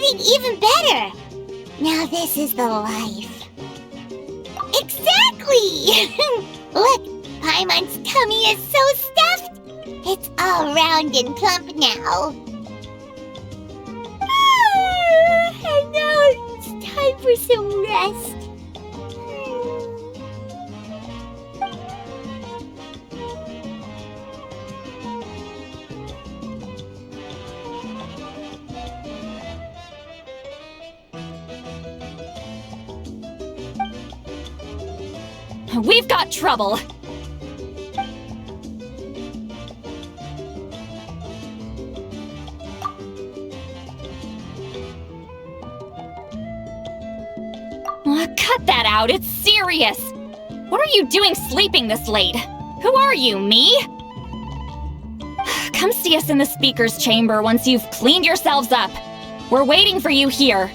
getting even better. Now this is the life. Exactly! Look, Paimon's tummy is so stuffed. It's all round and plump now. And now it's time for some rest. We've got trouble. Cut that out, it's serious. What are you doing sleeping this late? Who are you, me? Come see us in the speaker's chamber once you've cleaned yourselves up. We're waiting for you here.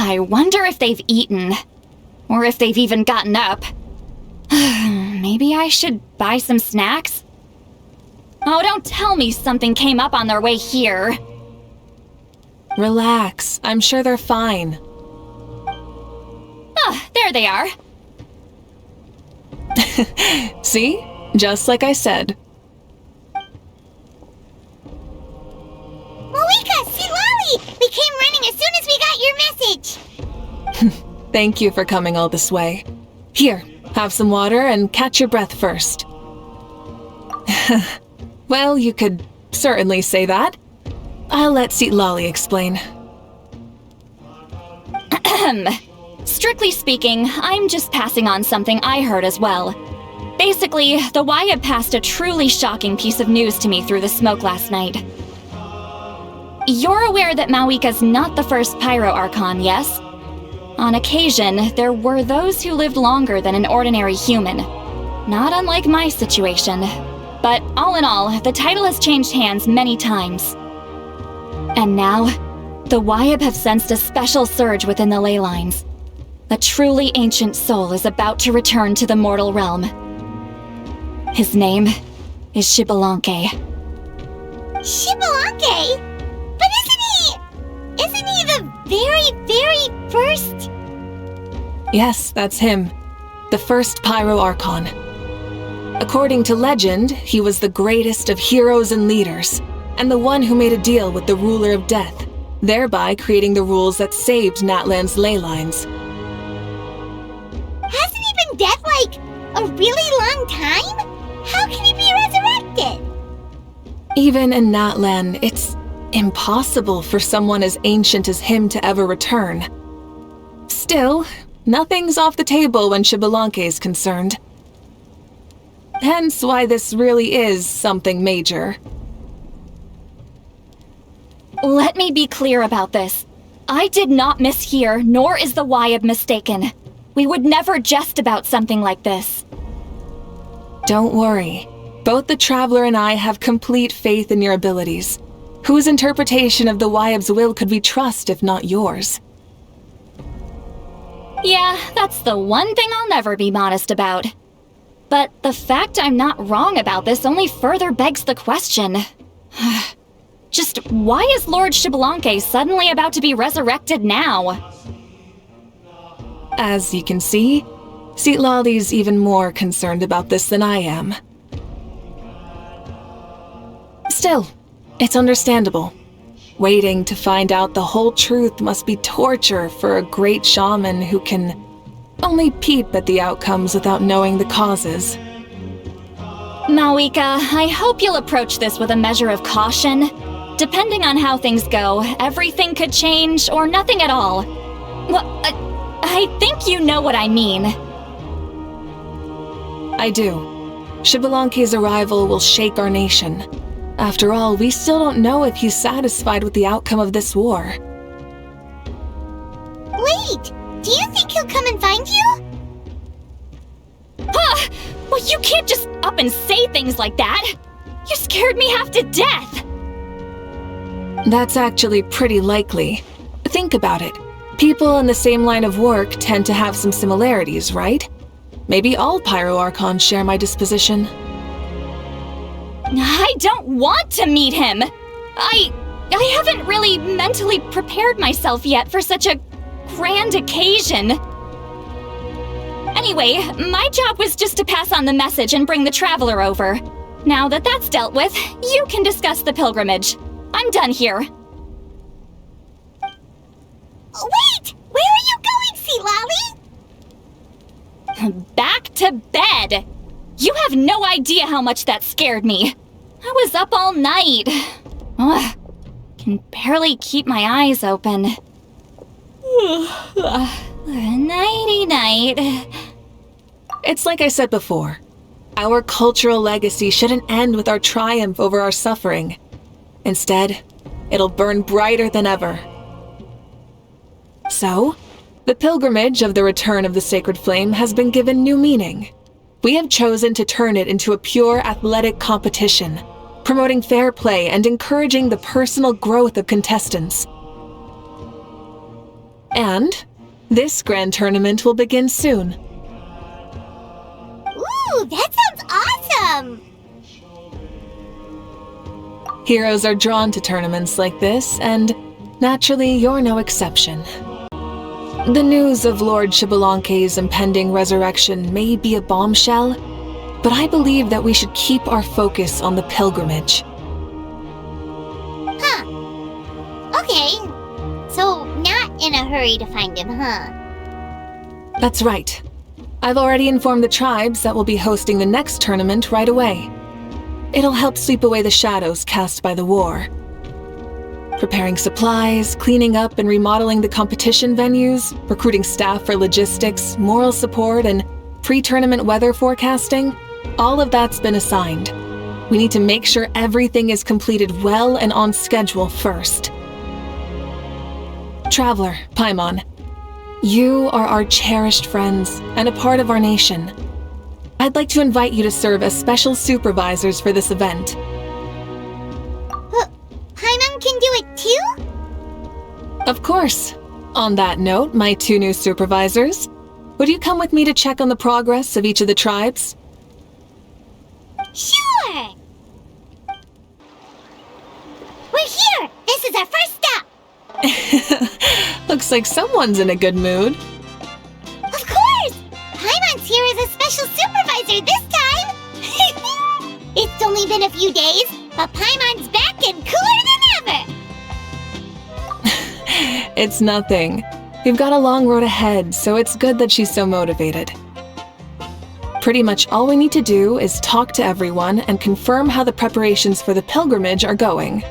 I wonder if they've eaten. Or if they've even gotten up. Maybe I should buy some snacks? Oh, don't tell me something came up on their way here. Relax, I'm sure they're fine. Ah, there they are. See? Just like I said. Mawika, see Lolly! We came running as soon as we got your message! Thank you for coming all this way. Here, have some water and catch your breath first. Well, you could certainly say that. I'll let Lolly explain. Strictly speaking, I'm just passing on something I heard as well. Basically, the Wyab passed a truly shocking piece of news to me through the smoke last night. You're aware that Mawika's not the first Pyro Archon, yes? On occasion, there were those who lived longer than an ordinary human. Not unlike my situation. But all in all, the title has changed hands many times. And now, the Wyab have sensed a special surge within the ley lines. A truly ancient soul is about to return to the mortal realm. His name is Xbalanque. Xbalanque? But isn't he the very first? Yes, that's him. The first Pyro Archon. According to legend, he was the greatest of heroes and leaders, and the one who made a deal with the ruler of death, thereby creating the rules that saved Natlan's ley lines. Hasn't he been dead like a really long time? How can he be resurrected? Even in Natlan, it's impossible for someone as ancient as him to ever return. Still, nothing's off the table when Xbalanque is concerned. Hence why this really is something major. Let me be clear about this. I did not mishear, nor is the Wyab mistaken. We would never jest about something like this. Don't worry. Both the Traveler and I have complete faith in your abilities. Whose interpretation of the Wyab's will could we trust if not yours? Yeah, that's the one thing I'll never be modest about. But the fact I'm not wrong about this only further begs the question. Just why is Lord Xbalanque suddenly about to be resurrected now? As you can see, Lolly's even more concerned about this than I am. Still, it's understandable. Waiting to find out the whole truth must be torture for a great shaman who can only peep at the outcomes without knowing the causes. Mawika, I hope you'll approach this with a measure of caution. Depending on how things go, everything could change or nothing at all. Well, I think you know what I mean. I do. Xbalanque's arrival will shake our nation. After all, we still don't know if he's satisfied with the outcome of this war. Wait, do you think he'll come and find you? Huh! Well, you can't just up and say things like that! You scared me half to death! That's actually pretty likely. Think about it. People in the same line of work tend to have some similarities, right? Maybe all Pyro Archons share my disposition. I don't want to meet him! I haven't really mentally prepared myself yet for such a grand occasion. Anyway, my job was just to pass on the message and bring the Traveler over. Now that that's dealt with, you can discuss the pilgrimage. I'm done here. Wait! Where are you going, Sea Lolly? Back to bed! You have no idea how much that scared me. I was up all night. Ugh, can barely keep my eyes open. Nighty-night. It's like I said before. Our cultural legacy shouldn't end with our triumph over our suffering. Instead, it'll burn brighter than ever. So, the pilgrimage of the return of the sacred flame has been given new meaning. We have chosen to turn it into a pure athletic competition, promoting fair play and encouraging the personal growth of contestants. And this grand tournament will begin soon. Ooh, that sounds awesome! Heroes are drawn to tournaments like this, and naturally, you're no exception. The news of Lord Xbalanque's impending resurrection may be a bombshell, but I believe that we should keep our focus on the pilgrimage. Huh. Okay. So, not in a hurry to find him, huh? That's right. I've already informed the tribes that we'll be hosting the next tournament right away. It'll help sweep away the shadows cast by the war. Preparing supplies, cleaning up and remodeling the competition venues, recruiting staff for logistics, moral support, and pre-tournament weather forecasting, all of that's been assigned. We need to make sure everything is completed well and on schedule first. Traveler, Paimon, you are our cherished friends and a part of our nation. I'd like to invite you to serve as special supervisors for this event. Paimon can do it too? Of course. On that note, my 2 new supervisors, would you come with me to check on the progress of each of the tribes? Sure! We're here! This is our first stop! Looks like someone's in a good mood. Of course! Paimon's here as a special supervisor this time! It's only been a few days, but Paimon's back and cooler than ever! It's nothing. We've got a long road ahead, so it's good that she's so motivated. Pretty much all we need to do is talk to everyone and confirm how the preparations for the pilgrimage are going.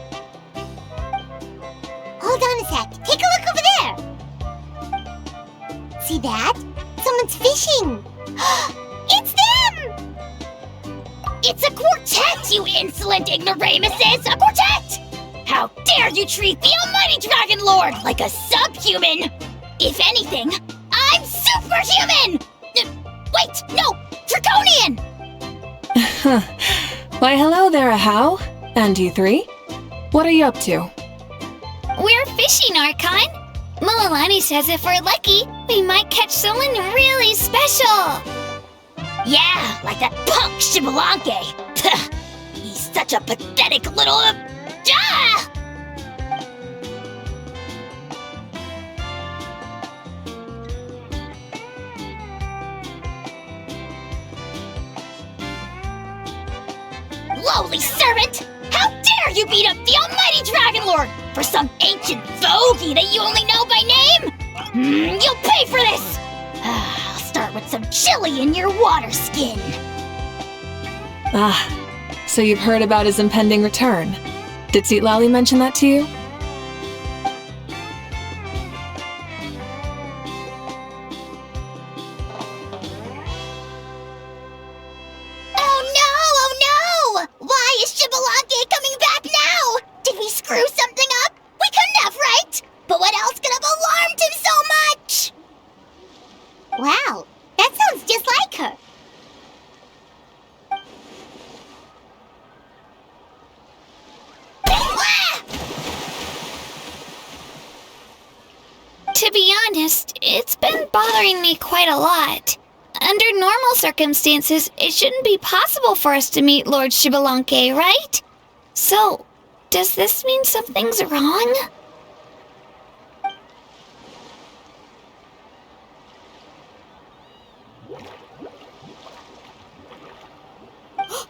Hold on a sec. Take a look over there! See that? Someone's fishing! It's them! It's a quartet, you insolent ignoramuses! A quartet! How dare you treat the almighty Dragon Lord like a subhuman! If anything, I'm superhuman! Wait, no! Draconian! Why, hello there, Ahau. And you 3? What are you up to? We're fishing, Archon. Mulalani says if we're lucky, we might catch someone really special. Yeah, like that punk Xbalanque. He's such a pathetic little... Lowly servant! How dare you beat up the almighty Dragon Lord for some ancient bogey that you only know by name? You'll pay for this! I'll start with some chili in your water skin. Ah, so you've heard about his impending return. Did Lolly mention that to you? honest, it's been bothering me quite a lot. Under normal circumstances, it shouldn't be possible for us to meet Lord Xbalanque, right? So, does this mean something's wrong?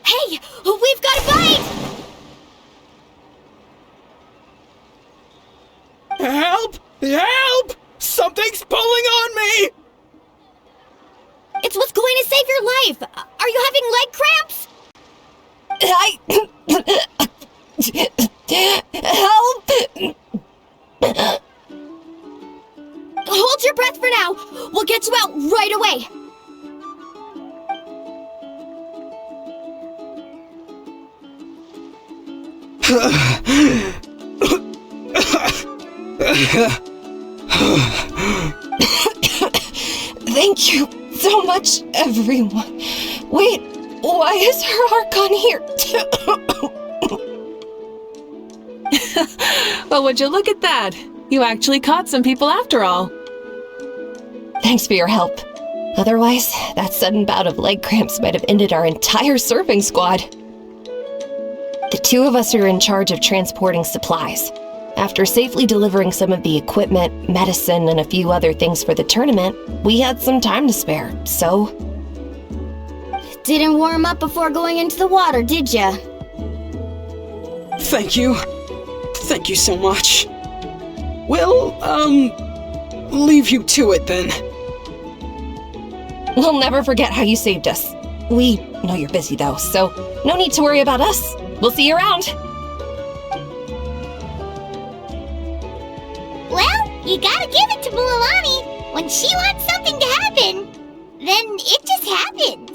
Hey! We've got a bite! Help! Help! Something's pulling on me! It's what's going to save your life! Are you having leg cramps? Help! Hold your breath for now! We'll get you out right away! Thank you so much, everyone. Wait, why is her Archon here? Well, would you look at that? You actually caught some people after all. Thanks for your help. Otherwise, that sudden bout of leg cramps might have ended our entire surfing squad. The two of us are in charge of transporting supplies. After safely delivering some of the equipment, medicine, and a few other things for the tournament, we had some time to spare, so... Didn't warm up before going into the water, did ya? Thank you. Thank you so much. We'll, leave you to it then. We'll never forget how you saved us. We know you're busy though, so no need to worry about us. We'll see you around. Well, you gotta give it to Mualani. When she wants something to happen, then it just happens.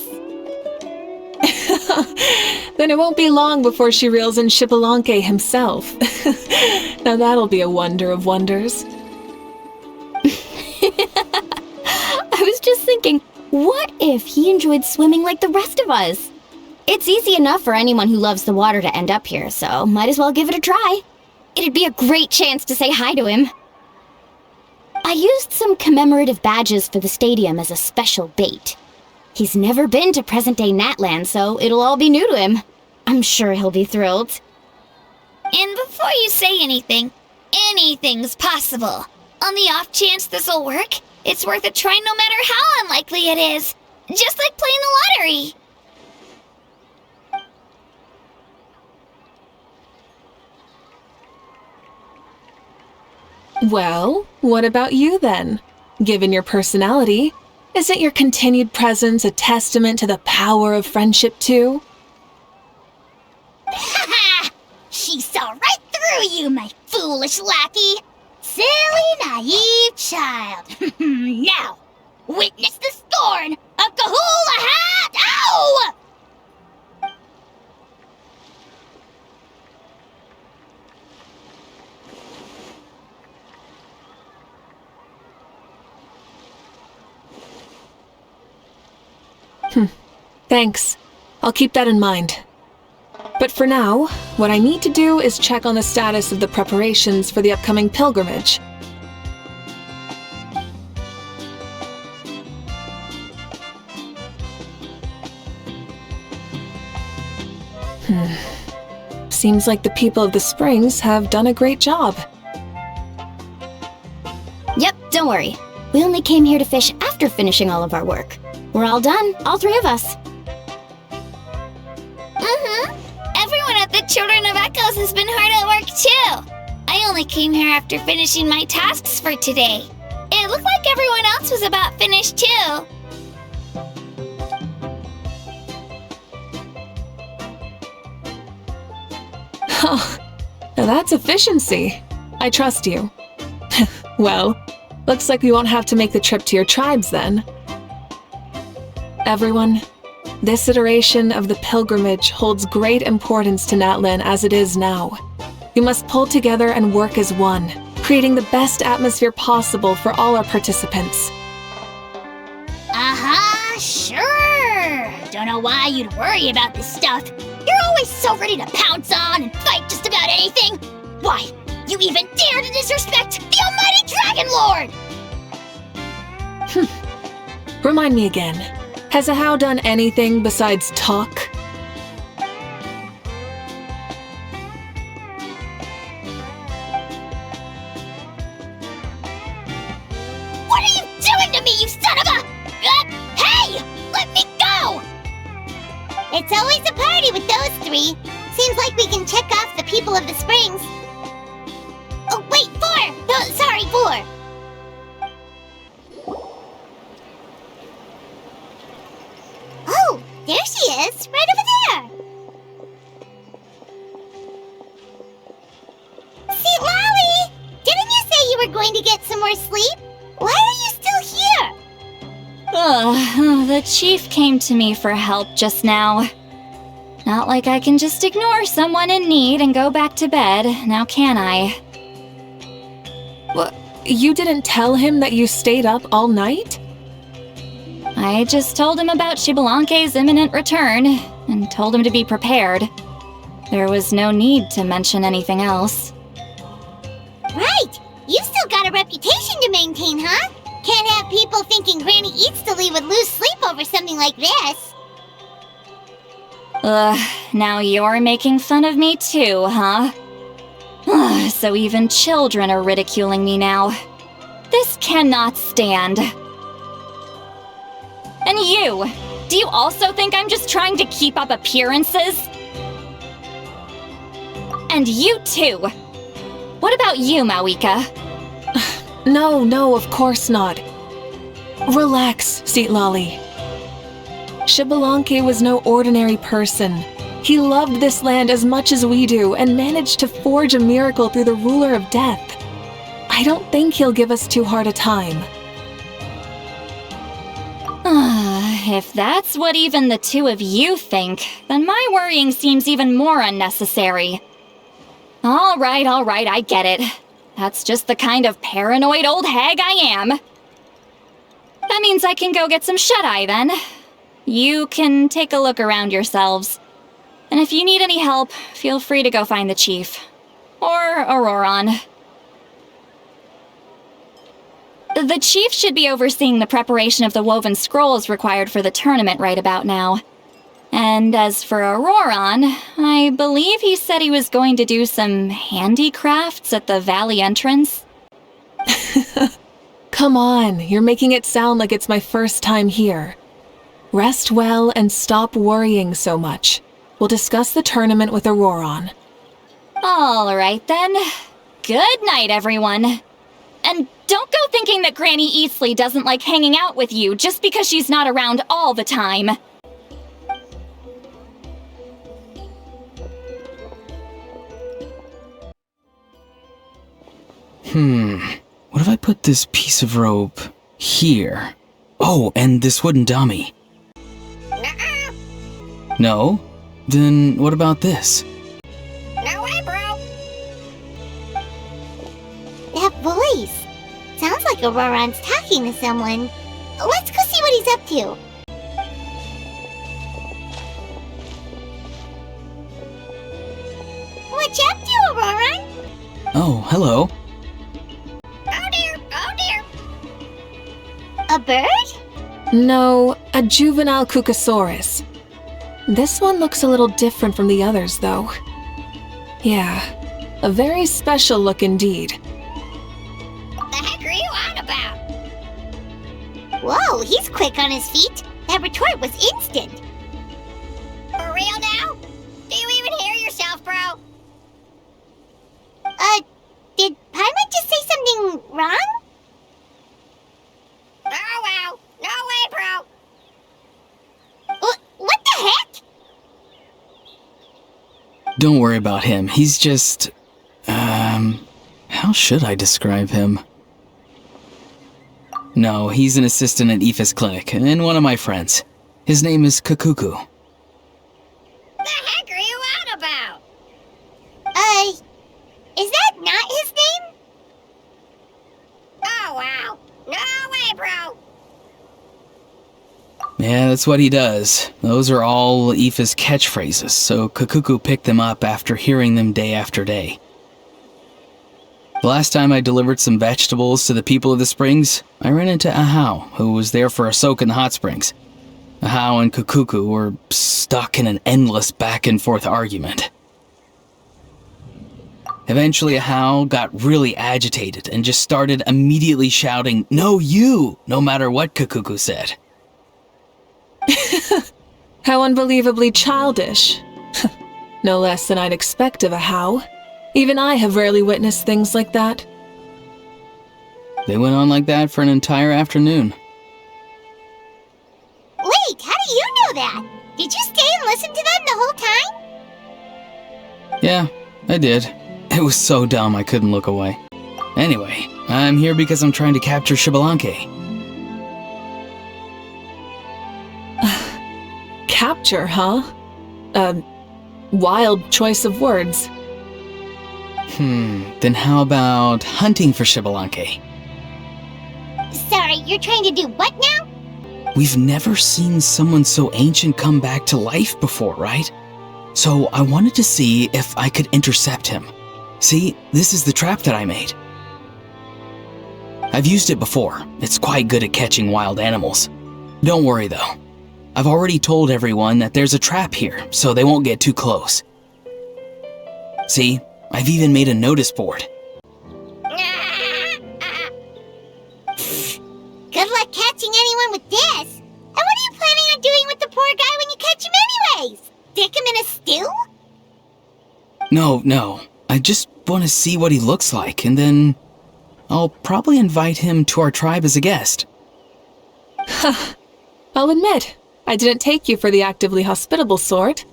Then it won't be long before she reels in Xbalanque himself. Now that'll be a wonder of wonders. I was just thinking, what if he enjoyed swimming like the rest of us? It's easy enough for anyone who loves the water to end up here, so might as well give it a try. It'd be a great chance to say hi to him. I used some commemorative badges for the stadium as a special bait. He's never been to present-day Natland, so it'll all be new to him. I'm sure he'll be thrilled. And before you say anything, anything's possible. On the off chance this'll work, it's worth a try no matter how unlikely it is. Just like playing the lottery. Well, what about you then? Given your personality, isn't your continued presence a testament to the power of friendship too? Ha! She saw right through you, my foolish lackey. Silly, naive child. Now, witness the scorn of Kahula Hat! Ow! Thanks. I'll keep that in mind. But for now, what I need to do is check on the status of the preparations for the upcoming pilgrimage. Seems like the people of the Springs have done a great job. Yep, don't worry. We only came here to fish after finishing all of our work. We're all done, all three of us. Everyone at the Children of Echoes has been hard at work too. I only came here after finishing my tasks for today. It looked like everyone else was about finished too. Oh, now that's efficiency. I trust you. Well, looks like we won't have to make the trip to your tribes then. Everyone, this iteration of the pilgrimage holds great importance to Natlan as it is now. We must pull together and work as one, creating the best atmosphere possible for all our participants. Sure. Don't know why you'd worry about this stuff. You're always so ready to pounce on and fight just about anything. Why, you even dare to disrespect the almighty Dragon Lord! Remind me again. Has Ahau done anything besides talk? What are you doing to me, you son of a... hey! Let me go! It's always a party with those three. Seems like we can check off the people of the springs. Oh, wait, 4! No, sorry, 4. Oh, there she is, right over there. See, Lolly, didn't you say you were going to get some more sleep? Why are you still here? The chief came to me for help just now. Not like I can just ignore someone in need and go back to bed, now can I? What? You didn't tell him that you stayed up all night? I just told him about Xbalanque's imminent return, and told him to be prepared. There was no need to mention anything else. Right! You've still got a reputation to maintain, huh? Can't have people thinking Granny Eatstily would lose sleep over something like this. Now you're making fun of me too, huh? So even children are ridiculing me now. This cannot stand. And you! Do you also think I'm just trying to keep up appearances? And you too! What about you, Mawika? No, of course not. Relax, Seatlolly. Xbalanque was no ordinary person. He loved this land as much as we do and managed to forge a miracle through the ruler of death. I don't think he'll give us too hard a time. If that's what even the two of you think, then my worrying seems even more unnecessary. All right, I get it. That's just the kind of paranoid old hag I am. That means I can go get some shut-eye then. You can take a look around yourselves. And if you need any help, feel free to go find the chief. Or Auroron. The chief should be overseeing the preparation of the woven scrolls required for the tournament right about now. And as for Auroron, I believe he said he was going to do some handicrafts at the valley entrance. Come on, you're making it sound like it's my first time here. Rest well and stop worrying so much. We'll discuss the tournament with Auroron. All right then. Good night, everyone. And don't go thinking that Granny Eastly doesn't like hanging out with you just because she's not around all the time. What if I put this piece of rope here? Oh, and this wooden dummy. Nuh-uh. No? Then what about this? No way, bro. That voice. Sounds like Auroron's talking to someone. Let's go see what he's up to. What you up to, Auroron? Oh, hello. Oh dear. A bird? No, a juvenile Cucosaurus. This one looks a little different from the others, though. Yeah, a very special look indeed. What the heck are you on about? Whoa, he's quick on his feet. That retort was instant. For real now? Do you even hear yourself, bro? Did Paimon just say something wrong? Oh wow, no way, bro. What the heck? Don't worry about him. He's just... how should I describe him? No, he's an assistant at Aoife's clinic, and one of my friends. His name is Kakuku. The heck are you on about? Is that not his name? Oh wow, no way, bro. Yeah, that's what he does. Those are all Aoife's catchphrases, so Kakuku picked them up after hearing them day after day. The last time I delivered some vegetables to the people of the springs, I ran into Ahau, who was there for a soak in the hot springs. Ahau and Kukuku were stuck in an endless back-and-forth argument. Eventually, Ahau got really agitated and just started immediately shouting, "No, you!" no matter what Kukuku said. How unbelievably childish. No less than I'd expect of Ahau. Even I have rarely witnessed things like that. They went on like that for an entire afternoon. Wait, how do you know that? Did you stay and listen to them the whole time? Yeah, I did. It was so dumb I couldn't look away. Anyway, I'm here because I'm trying to capture Xbalanque. Capture, huh? A wild choice of words. Then how about hunting for Xbalanque? Sorry, you're trying to do what now? We've never seen someone so ancient come back to life before, right? So I wanted to see if I could intercept him. See, this is the trap that I made. I've used it before. It's quite good at catching wild animals. Don't worry though. I've already told everyone that there's a trap here, so they won't get too close. See, I've even made a notice board. Good luck catching anyone with this. And what are you planning on doing with the poor guy when you catch him anyways? Stick him in a stew? No. I just want to see what he looks like, and then I'll probably invite him to our tribe as a guest. I'll admit, I didn't take you for the actively hospitable sort.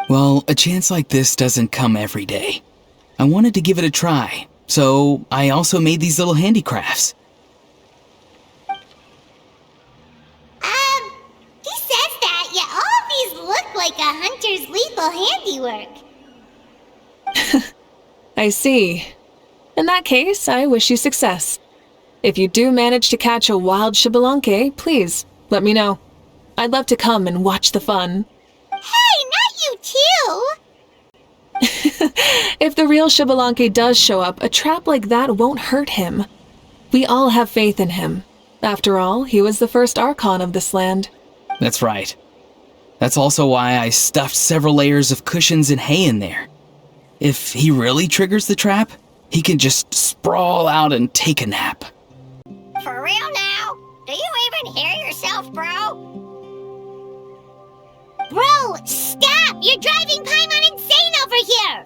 Well, a chance like this doesn't come every day. I wanted to give it a try, so I also made these little handicrafts. He says that, yet all of these look like a hunter's lethal handiwork. I see. In that case, I wish you success. If you do manage to catch a wild Xbalanque, please, let me know. I'd love to come and watch the fun. Hey, not you too! If the real Xbalanque does show up, a trap like that won't hurt him. We all have faith in him. After all, he was the first Archon of this land. That's right. That's also why I stuffed several layers of cushions and hay in there. If he really triggers the trap, he can just sprawl out and take a nap. For real now? Do you even hear yourself, bro? Bro, stop! You're driving Paimon insane over here!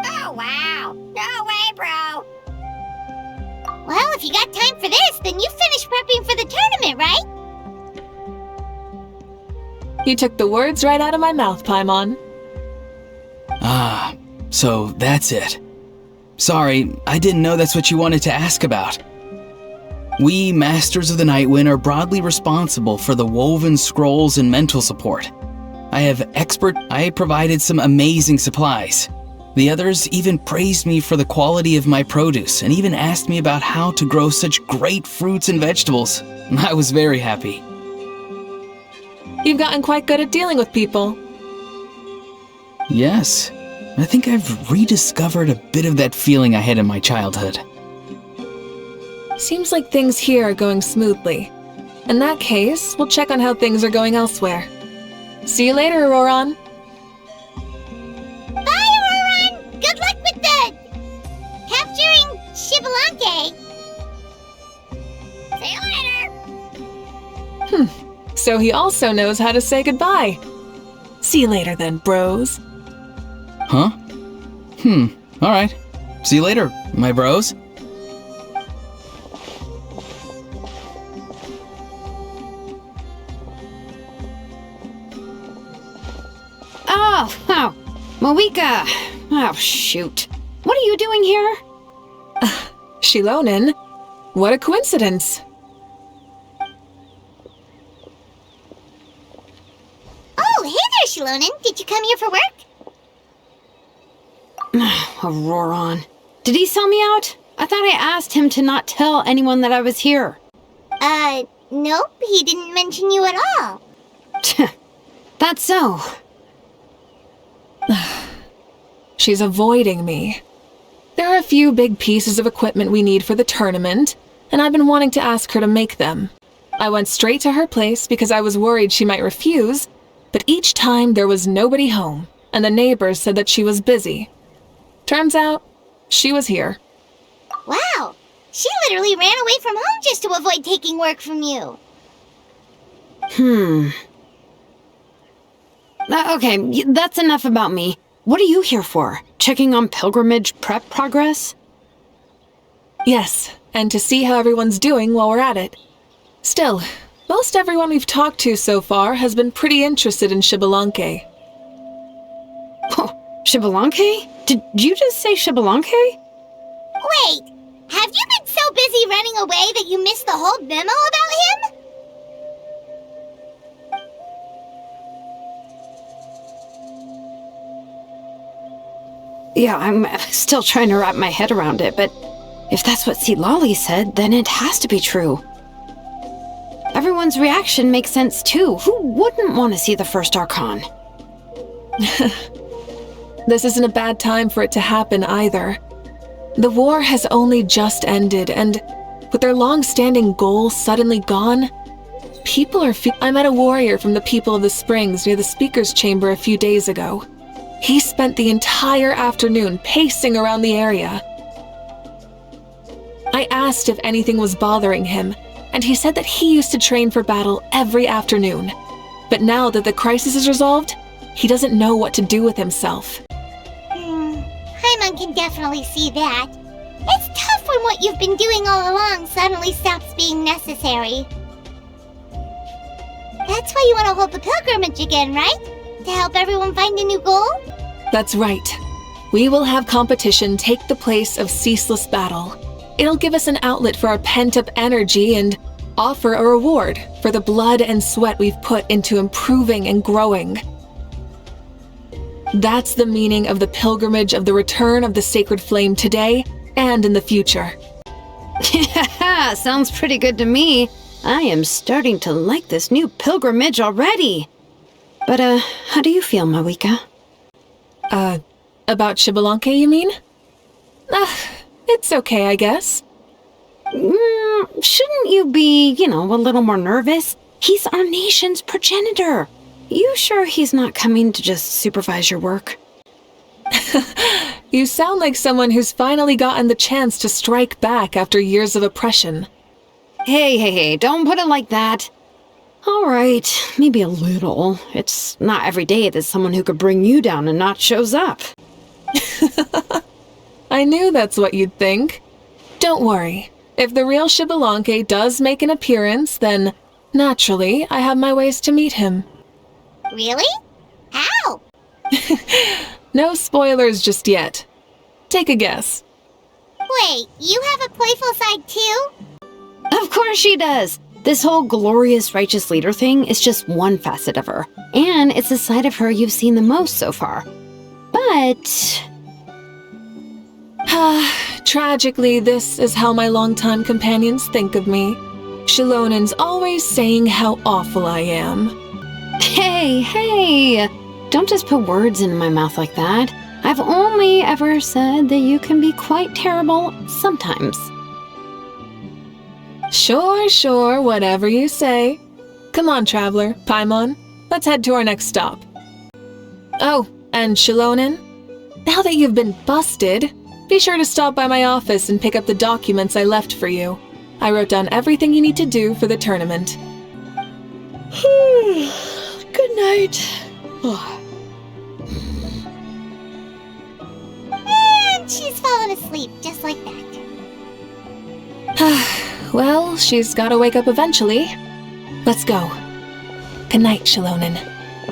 Oh, wow. No way, bro. Well, if you got time for this, then you finished prepping for the tournament, right? You took the words right out of my mouth, Paimon. Ah, so that's it. Sorry, I didn't know that's what you wanted to ask about. We, Masters of the Nightwind, are broadly responsible for the woven scrolls and mental support. I provided some amazing supplies. The others even praised me for the quality of my produce and even asked me about how to grow such great fruits and vegetables. I was very happy. You've gotten quite good at dealing with people. Yes, I think I've rediscovered a bit of that feeling I had in my childhood. Seems like things here are going smoothly. In that case, we'll check on how things are going elsewhere. See you later, Auroron. Bye, Auroron! Good luck with the... capturing Xbalanque. See you later! So he also knows how to say goodbye. See you later then, bros. Huh? Alright. See you later, my bros. Oh, Moeka! Oh, shoot. What are you doing here? Shilonen? What a coincidence. Oh, hey there, Shilonen. Did you come here for work? Auroron. Did he sell me out? I thought I asked him to not tell anyone that I was here. Nope. He didn't mention you at all. That's so. She's avoiding me. There are a few big pieces of equipment we need for the tournament, and I've been wanting to ask her to make them. I went straight to her place because I was worried she might refuse, but each time there was nobody home, and the neighbors said that she was busy. Turns out, she was here. Wow, she literally ran away from home just to avoid taking work from you. Okay, that's enough about me. What are you here for? Checking on pilgrimage prep progress? Yes, and to see how everyone's doing while we're at it. Still, most everyone we've talked to so far has been pretty interested in Xbalanque. Oh, Xbalanque? Did you just say Xbalanque? Wait, have you been so busy running away that you missed the whole memo about him? Yeah, I'm still trying to wrap my head around it, but if that's what Lolly said, then it has to be true. Everyone's reaction makes sense too. Who wouldn't want to see the first Archon? This isn't a bad time for it to happen either. The war has only just ended, and with their long-standing goal suddenly gone, people are I met a warrior from the People of the Springs near the Speaker's Chamber a few days ago. He spent the entire afternoon pacing around the area. I asked if anything was bothering him, and he said that he used to train for battle every afternoon. But now that the crisis is resolved, he doesn't know what to do with himself. Paimon can definitely see that. It's tough when what you've been doing all along suddenly stops being necessary. That's why you want to hold the pilgrimage again, right? To help everyone find a new goal? That's right. We will have competition take the place of ceaseless battle. It'll give us an outlet for our pent-up energy and offer a reward for the blood and sweat we've put into improving and growing. That's the meaning of the pilgrimage of the return of the sacred flame today and in the future. Yeah, sounds pretty good to me. I am starting to like this new pilgrimage already. But, how do you feel, Mawika? About Xbalanque, you mean? It's okay, I guess. Shouldn't you be, a little more nervous? He's our nation's progenitor. You sure he's not coming to just supervise your work? You sound like someone who's finally gotten the chance to strike back after years of oppression. Hey, don't put it like that. All right, maybe a little. It's not every day that someone who could bring you down and not shows up. I knew that's what you'd think. Don't worry. If the real Xbalanque does make an appearance, then, naturally, I have my ways to meet him. Really? How? No spoilers just yet. Take a guess. Wait, you have a playful side too? Of course she does. This whole glorious righteous leader thing is just one facet of her. And it's the side of her you've seen the most so far. But... Tragically, this is how my longtime companions think of me. Shilonin's always saying how awful I am. Hey! Don't just put words into my mouth like that. I've only ever said that you can be quite terrible sometimes. Sure, whatever you say. Come on, Traveler, Paimon, let's head to our next stop. Oh, and Shilonin, now that you've been busted, be sure to stop by my office and pick up the documents I left for you. I wrote down everything you need to do for the tournament. Good night. And she's fallen asleep just like that. Well, she's gotta wake up eventually. Let's go. Good night, Shilonin,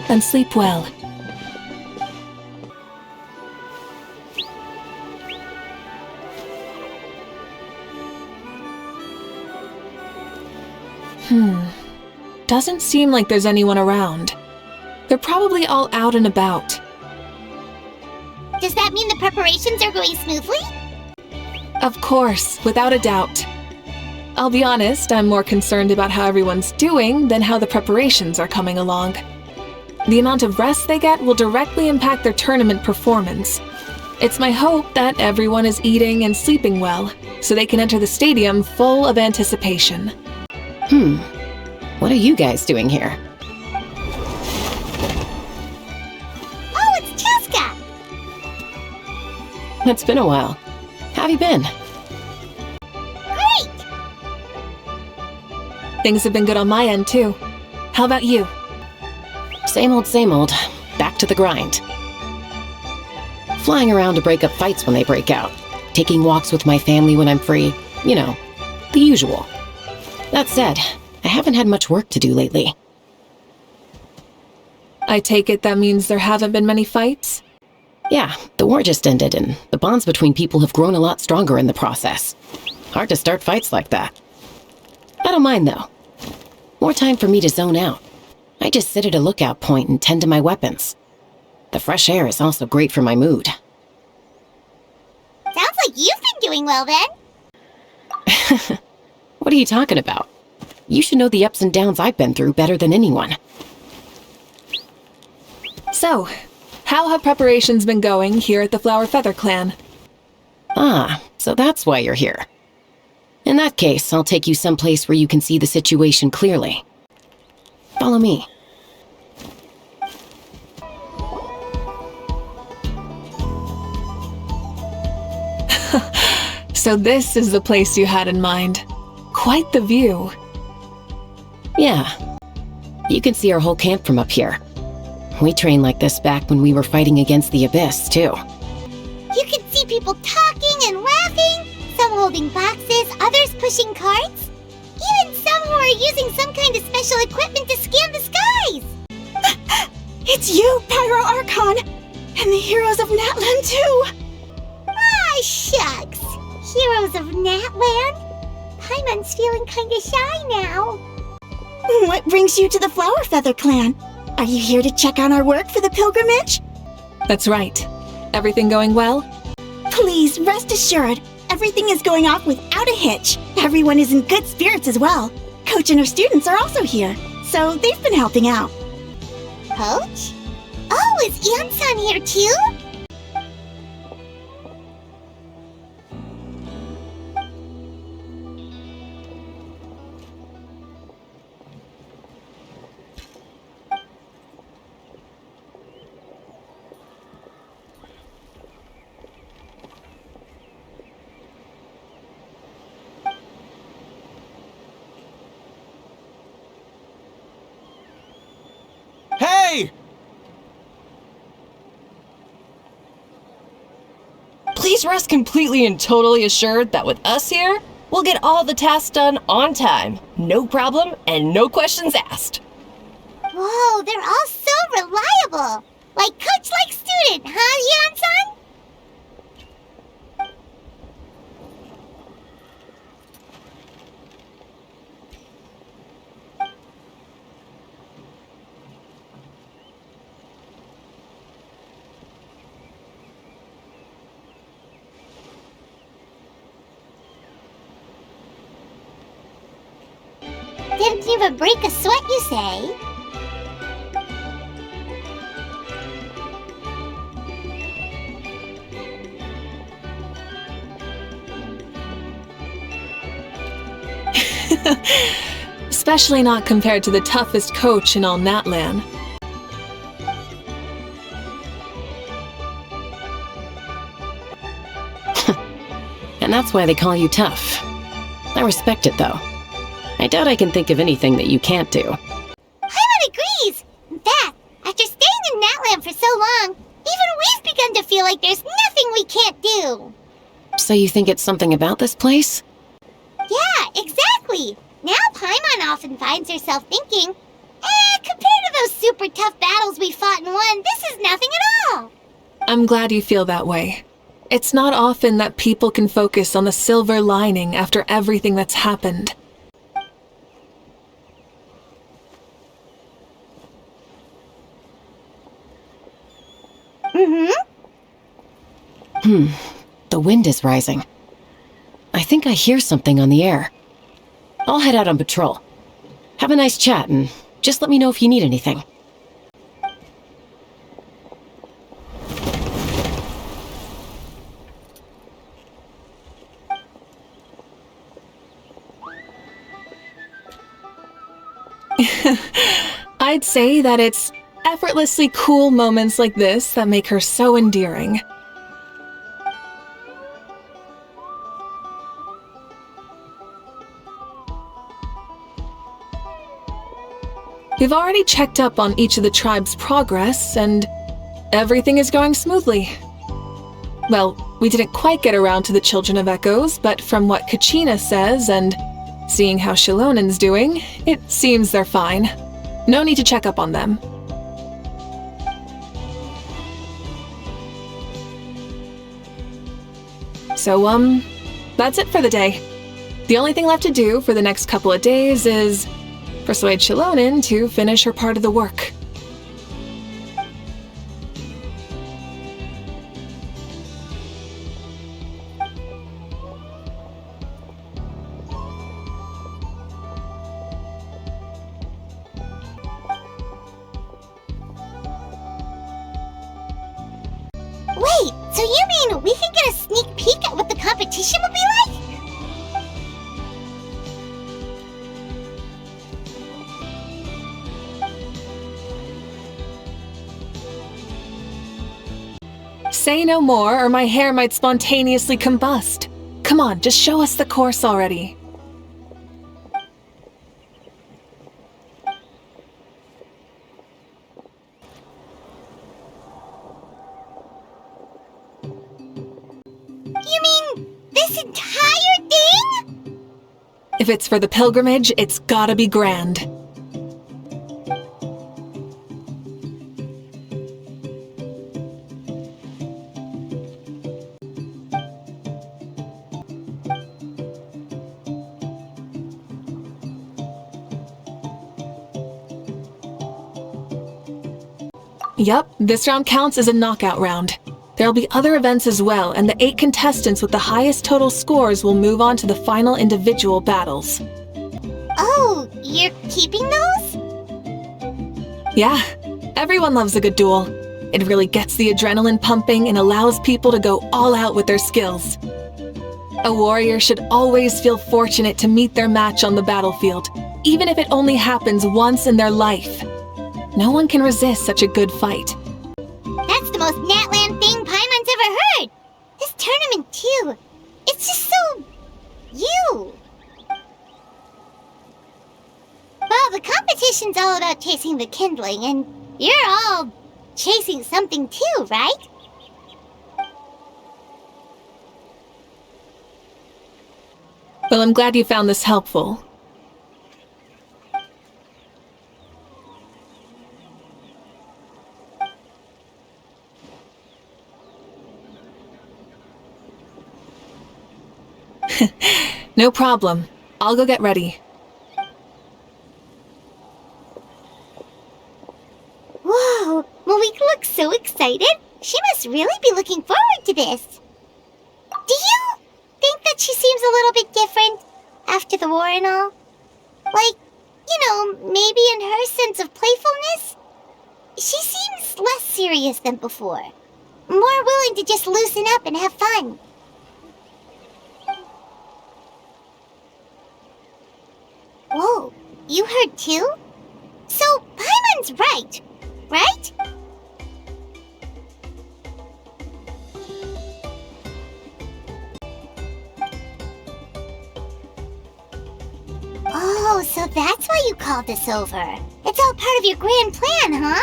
and sleep well. Doesn't seem like there's anyone around. They're probably all out and about. Does that mean the preparations are going smoothly? Of course, without a doubt. I'll be honest, I'm more concerned about how everyone's doing than how the preparations are coming along. The amount of rest they get will directly impact their tournament performance. It's my hope that everyone is eating and sleeping well, so they can enter the stadium full of anticipation. What are you guys doing here? Oh, it's Cheska! It's been a while. How have you been? Great! Things have been good on my end, too. How about you? Same old, back to the grind. Flying around to break up fights when they break out. Taking walks with my family when I'm free. You know, the usual. That said, I haven't had much work to do lately. I take it that means there haven't been many fights? Yeah, the war just ended and the bonds between people have grown a lot stronger in the process. Hard to start fights like that. I don't mind though. More time for me to zone out. I just sit at a lookout point and tend to my weapons. The fresh air is also great for my mood. Sounds like you've been doing well then. What are you talking about? You should know the ups and downs I've been through better than anyone. So, how have preparations been going here at the Flower Feather Clan? Ah, so that's why you're here. In that case, I'll take you someplace where you can see the situation clearly. Follow me. So this is the place you had in mind. Quite the view. Yeah. You can see our whole camp from up here. We trained like this back when we were fighting against the Abyss, too. You can see people talking and laughing, some holding boxes, others pushing carts. Even some who are using some kind of special equipment to scan the skies. It's you, Pyro Archon! And the heroes of Natlan, too! Ah, shucks. Heroes of Natland? Paimon's feeling kinda shy now. What brings you to the Flower Feather Clan? Are you here to check on our work for the pilgrimage? That's right. Everything going well? Please, rest assured, everything is going off without a hitch. Everyone is in good spirits as well. Coach and her students are also here, so they've been helping out. Coach? Oh, is Ian-san here too? Hey! Please rest completely and totally assured that with us here, we'll get all the tasks done on time. No problem and no questions asked. Whoa, they're all so reliable. Like coach like student, huh, Ian-san? Didn't even break a sweat, you say? Especially not compared to the toughest coach in all Natlan. And that's why they call you tough. I respect it though. I doubt I can think of anything that you can't do. Paimon agrees! In fact, after staying in Natland for so long, even we've begun to feel like there's nothing we can't do. So you think it's something about this place? Yeah, exactly! Now Paimon often finds herself thinking, compared to those super tough battles we fought and won, this is nothing at all! I'm glad you feel that way. It's not often that people can focus on the silver lining after everything that's happened. The wind is rising. I think I hear something on the air. I'll head out on patrol. Have a nice chat and just let me know if you need anything. I'd say that it's effortlessly cool moments like this that make her so endearing. We've already checked up on each of the tribe's progress, and everything is going smoothly. Well, we didn't quite get around to the Children of Echoes, but from what Kachina says and seeing how Shilonen's doing, it seems they're fine. No need to check up on them. So, that's it for the day. The only thing left to do for the next couple of days is persuade Shilonen to finish her part of the work. Wait, so you mean we can get a sneak peek at what the competition will be like? Say no more, or my hair might spontaneously combust. Come on, just show us the course already. You mean this entire thing? If it's for the pilgrimage, it's gotta be grand. Yup, this round counts as a knockout round. There'll be other events as well, and the 8 contestants with the highest total scores will move on to the final individual battles. Oh, you're keeping those? Yeah, everyone loves a good duel. It really gets the adrenaline pumping and allows people to go all out with their skills. A warrior should always feel fortunate to meet their match on the battlefield, even if it only happens once in their life. No one can resist such a good fight. That's the most Natland thing Paimon's ever heard! This tournament, too. It's just so... you. Well, the competition's all about chasing the kindling, and you're all chasing something too, right? Well, I'm glad you found this helpful. No problem. I'll go get ready. Whoa, Malika looks so excited. She must really be looking forward to this. Do you think that she seems a little bit different after the war and all? Like, you know, maybe in her sense of playfulness? She seems less serious than before. More willing to just loosen up and have fun. Whoa, you heard too? So, Paimon's right, right? Oh, so that's why you called us over. It's all part of your grand plan, huh?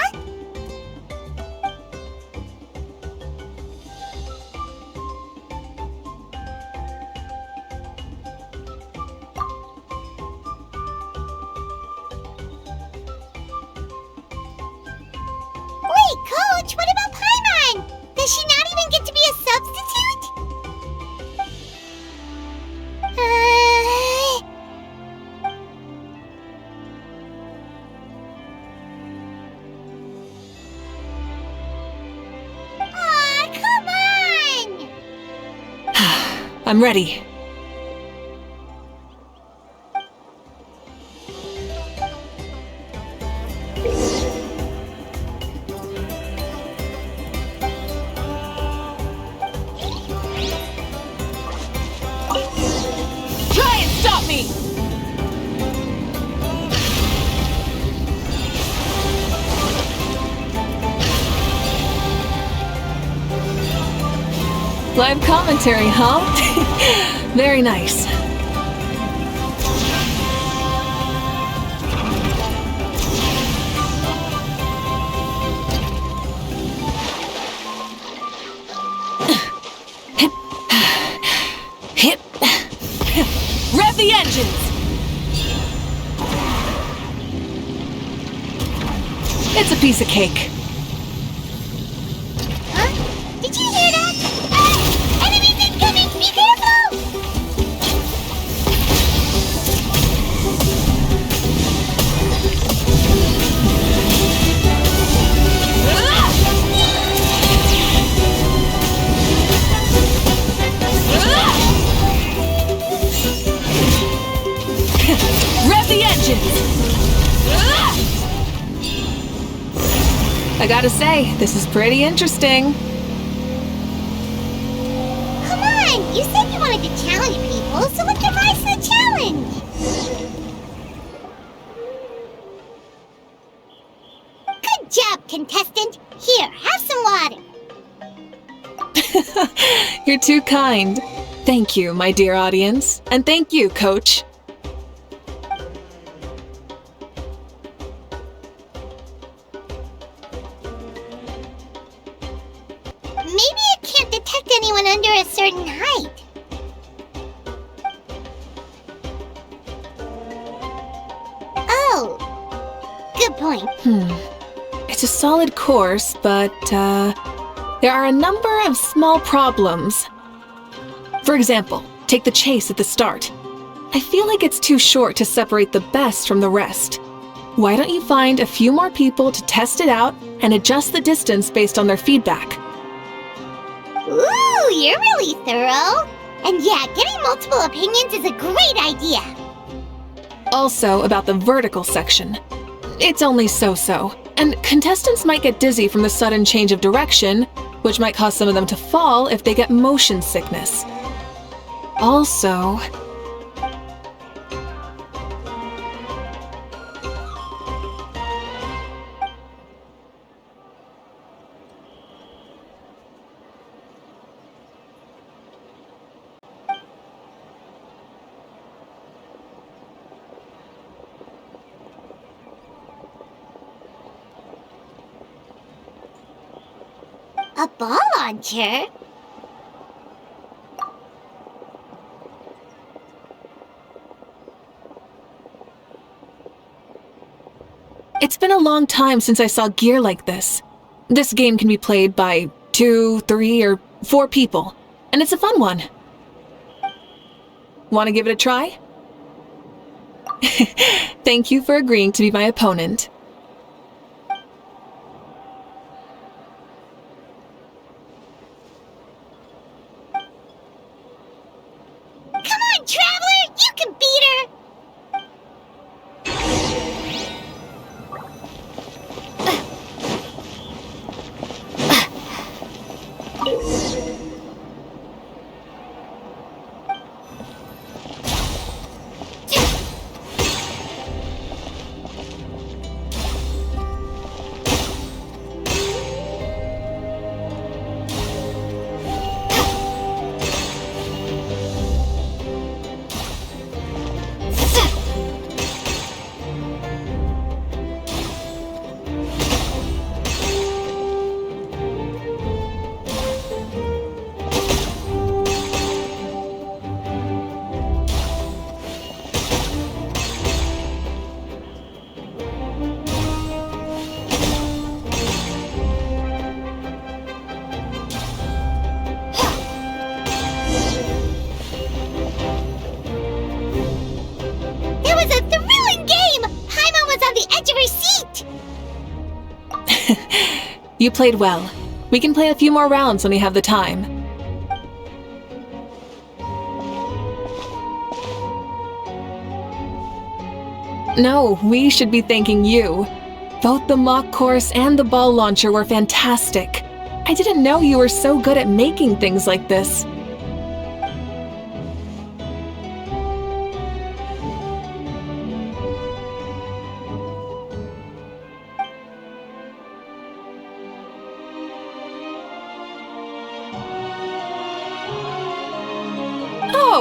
Wait, Coach, what about Paimon? Does she not even get to be a substitute? Aw, come on! I'm ready. Try and stop me! Live commentary, huh? Very nice. Hip. Rev the engines! It's a piece of cake. Huh? Did you hear that? Ah! Enemies incoming! Be careful! Rev the engines! I gotta say, this is pretty interesting. Come on! You said you wanted to challenge people, so let's rise to the challenge! Good job, contestant! Here, have some water! You're too kind. Thank you, my dear audience. And thank you, Coach. Maybe it can't detect anyone under a certain height. Oh, good point. It's a solid course, but, there are a number of small problems. For example, take the chase at the start. I feel like it's too short to separate the best from the rest. Why don't you find a few more people to test it out and adjust the distance based on their feedback? Ooh, you're really thorough. And yeah, getting multiple opinions is a great idea. Also, about the vertical section. It's only so-so, and contestants might get dizzy from the sudden change of direction, which might cause some of them to fall if they get motion sickness. Also, A ball launcher? it's been a long time since I saw gear like this. This game can be played by 2, 3, or 4 people, and it's a fun one. Want to give it a try? Thank you for agreeing to be my opponent. Come on, Traveler! You can beat her! That was a thrilling game! Paimon was on the edge of her seat! You played well. We can play a few more rounds when we have the time. No, we should be thanking you. Both the mock course and the ball launcher were fantastic. I didn't know you were so good at making things like this.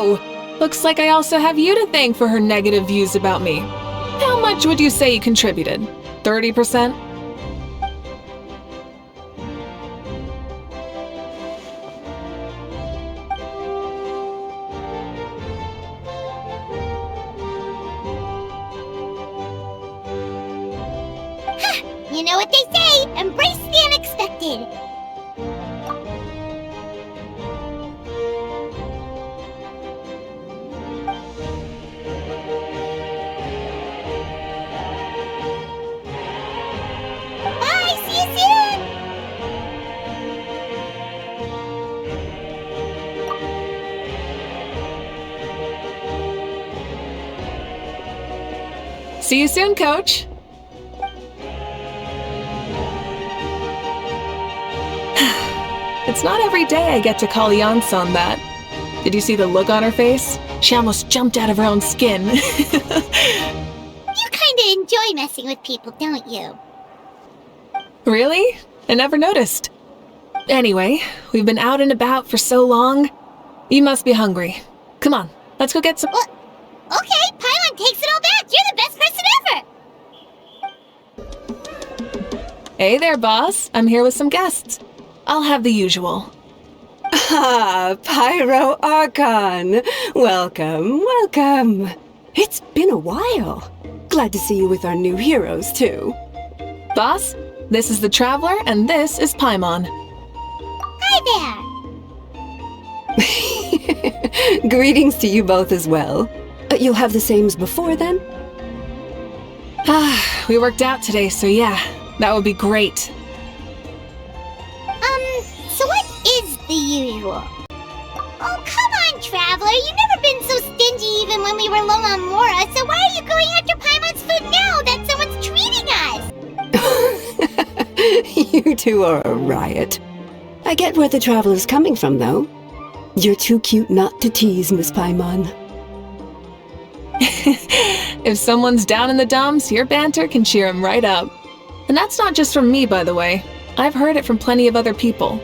Oh, looks like I also have you to thank for her negative views about me. How much would you say you contributed? 30%? You know what they say, embrace the unexpected. Bye, see you soon. See you soon, Coach. It's not every day I get to call Yansan that. Did you see the look on her face? She almost jumped out of her own skin. You kinda enjoy messing with people, don't you? Really? I never noticed. Anyway, we've been out and about for so long. You must be hungry. Come on, let's go get some— Well, okay, Paimon takes it all back. You're the best person ever. Hey there, boss. I'm here with some guests. I'll have the usual. Ah, Pyro Archon! Welcome, welcome! It's been a while. Glad to see you with our new heroes, too. Boss, this is the Traveler, and this is Paimon. Hi there. Greetings to you both as well. You'll have the same as before, then? We worked out today, so yeah, that would be great. So what is the usual? Oh, come on, Traveler. You've never been so stingy even when we were low on Mora, so why are you going after Paimon's food now that someone's treating us? You two are a riot. I get where the Traveler's coming from, though. You're too cute not to tease, Miss Paimon. If someone's down in the dumps, your banter can cheer him right up. And that's not just from me, by the way. I've heard it from plenty of other people.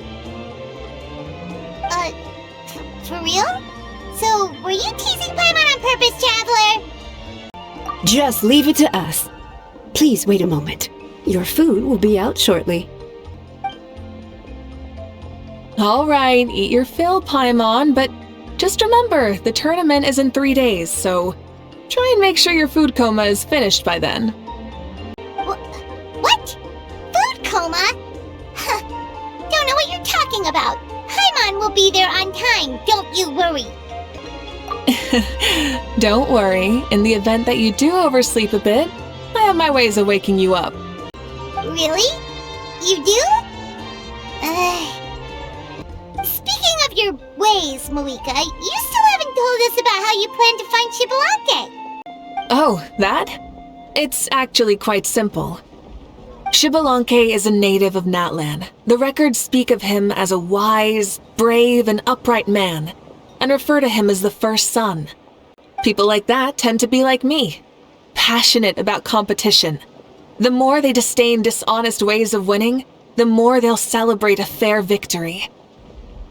For real? So, were you teasing Paimon on purpose, Traveler? Just leave it to us. Please wait a moment. Your food will be out shortly. All right, eat your fill, Paimon, but just remember, the tournament is in 3 days, so try and make sure your food coma is finished by then. What? Food coma? Huh. Don't know what you're talking about. Paimon will be there on time, don't you worry. Don't worry, in the event that you do oversleep a bit, I have my ways of waking you up. Really? You do? Speaking of your ways, Malika, you still haven't told us about how you plan to find Xbalanque. Oh, that? It's actually quite simple. Xbalanque is a native of Natlan. The records speak of him as a wise, brave, and upright man, and refer to him as the first son. People like that tend to be like me, passionate about competition. The more they disdain dishonest ways of winning, the more they'll celebrate a fair victory.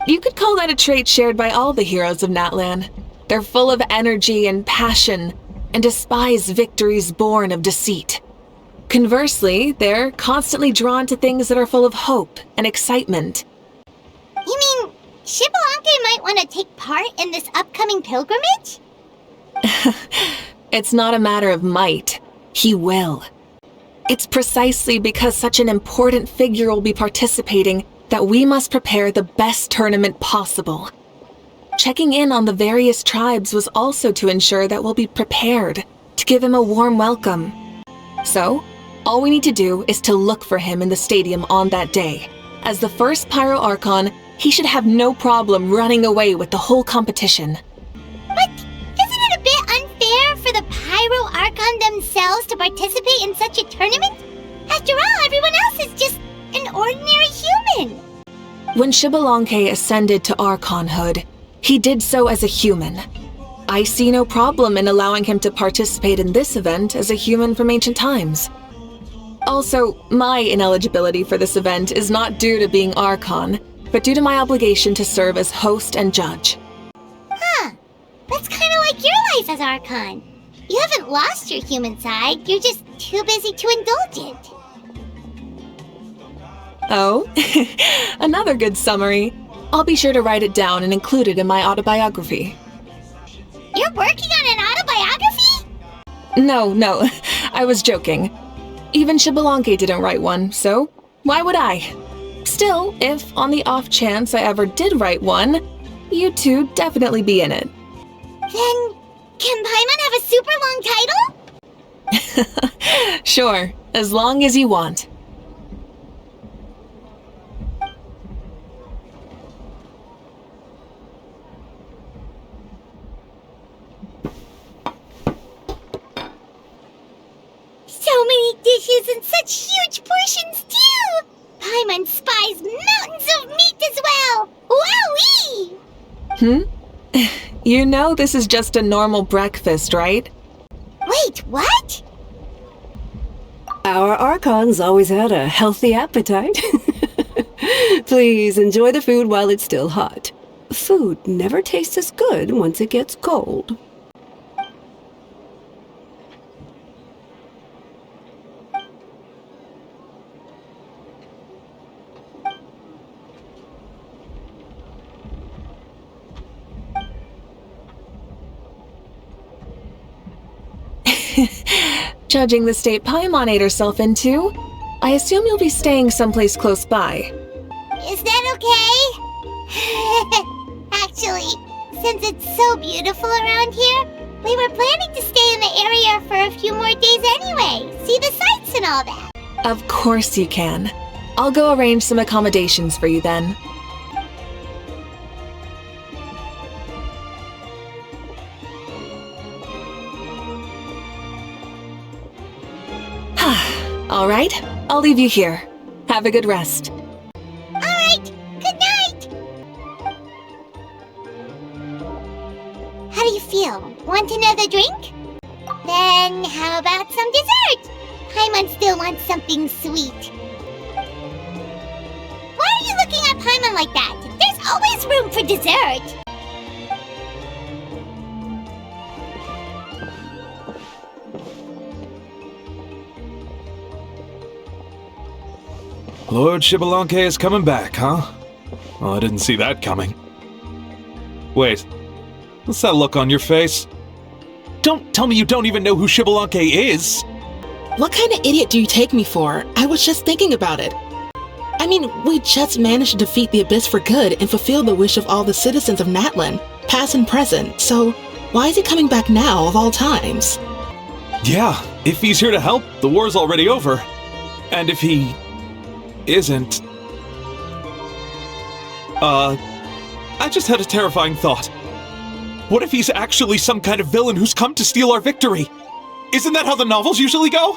You could call that a trait shared by all the heroes of Natlan. They're full of energy and passion, and despise victories born of deceit. Conversely, they're constantly drawn to things that are full of hope and excitement. You mean Xbalanque might want to take part in this upcoming pilgrimage? It's not a matter of might. He will. It's precisely because such an important figure will be participating that we must prepare the best tournament possible. Checking in on the various tribes was also to ensure that we'll be prepared to give him a warm welcome. So, all we need to do is to look for him in the stadium on that day. As the first Pyro Archon, he should have no problem running away with the whole competition. But isn't it a bit unfair for the Pyro Archon themselves to participate in such a tournament? After all, everyone else is just an ordinary human. When Xbalanque ascended to Archonhood, he did so as a human. I see no problem in allowing him to participate in this event as a human from ancient times. Also, my ineligibility for this event is not due to being Archon, but due to my obligation to serve as host and judge. Huh. life as Archon. You haven't lost your human side, you're just too busy to indulge it. Oh, another good summary. I'll be sure to write it down and include it in my autobiography. You're working on an autobiography? No, I was joking. Even Xbalanque didn't write one, so why would I? Still, if on the off chance I ever did write one, you two definitely be in it. Then, can Paimon have a super long title? Sure, as long as you want. So many dishes and such huge portions, too! Paimon spies mountains of meat as well! Wowee! You know this is just a normal breakfast, right? Wait, what? Our Archons always had a healthy appetite. Please enjoy the food while it's still hot. Food never tastes as good once it gets cold. Judging the state Paimon ate herself into, I assume you'll be staying someplace close by. Is that okay? Actually, since it's so beautiful around here, we were planning to stay in the area for a few more days anyway. See the sights and all that. Of course you can. I'll go arrange some accommodations for you then. All right, I'll leave you here. Have a good rest. All right, good night. How do you feel? Want another drink? Then how about some dessert? Paimon still wants something sweet. Why are you looking at Paimon like that? There's always room for dessert. Lord Xbalanque is coming back, huh? Well, I didn't see that coming. Wait, what's that look on your face? Don't tell me you don't even know who Xbalanque is! What kind of idiot do you take me for? I was just thinking about it. I mean, we just managed to defeat the Abyss for good and fulfill the wish of all the citizens of Natlan, past and present, so why is he coming back now of all times? Yeah, if he's here to help, the war's already over. And if he isn't... I just had a terrifying thought. What if he's actually some kind of villain who's come to steal our victory? Isn't that how the novels usually go?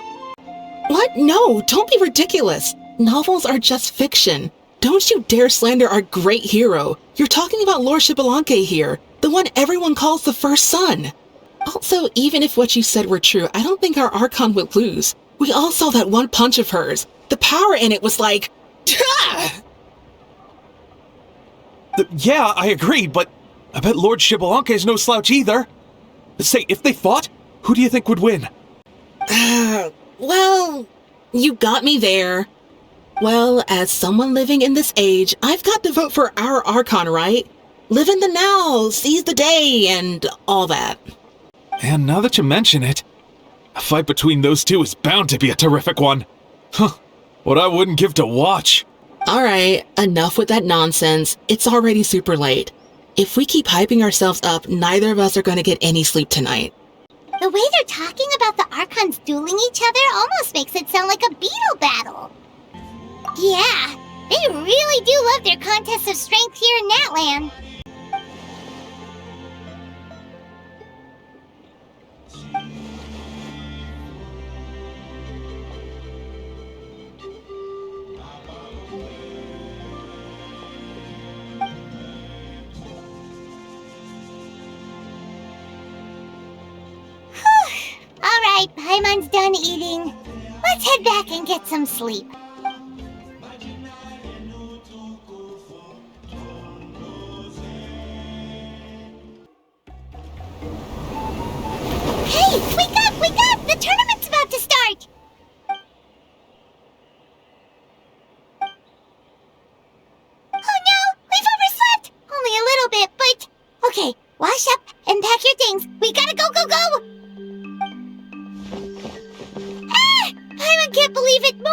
What? No, don't be ridiculous. Novels are just fiction. Don't you dare slander our great hero. You're talking about Lord Xbalanque here, the one everyone calls the first son. Also, even if what you said were true, I don't think our Archon would lose. We all saw that one punch of hers. The power in it was like... Yeah, I agree, but I bet Lord Xbalanque is no slouch either. Say, if they fought, who do you think would win? Well, you got me there. Well, as someone living in this age, I've got to vote for our Archon, right? Live in the now, seize the day, and all that. And now that you mention it, a fight between those two is bound to be a terrific one. Huh, what I wouldn't give to watch. Alright, enough with that nonsense. It's already super late. If we keep hyping ourselves up, neither of us are going to get any sleep tonight. The way they're talking about the Archons dueling each other almost makes it sound like a beetle battle. Yeah, they really do love their contests of strength here in Natlan. Alright, Paimon's done eating. Let's head back and get some sleep.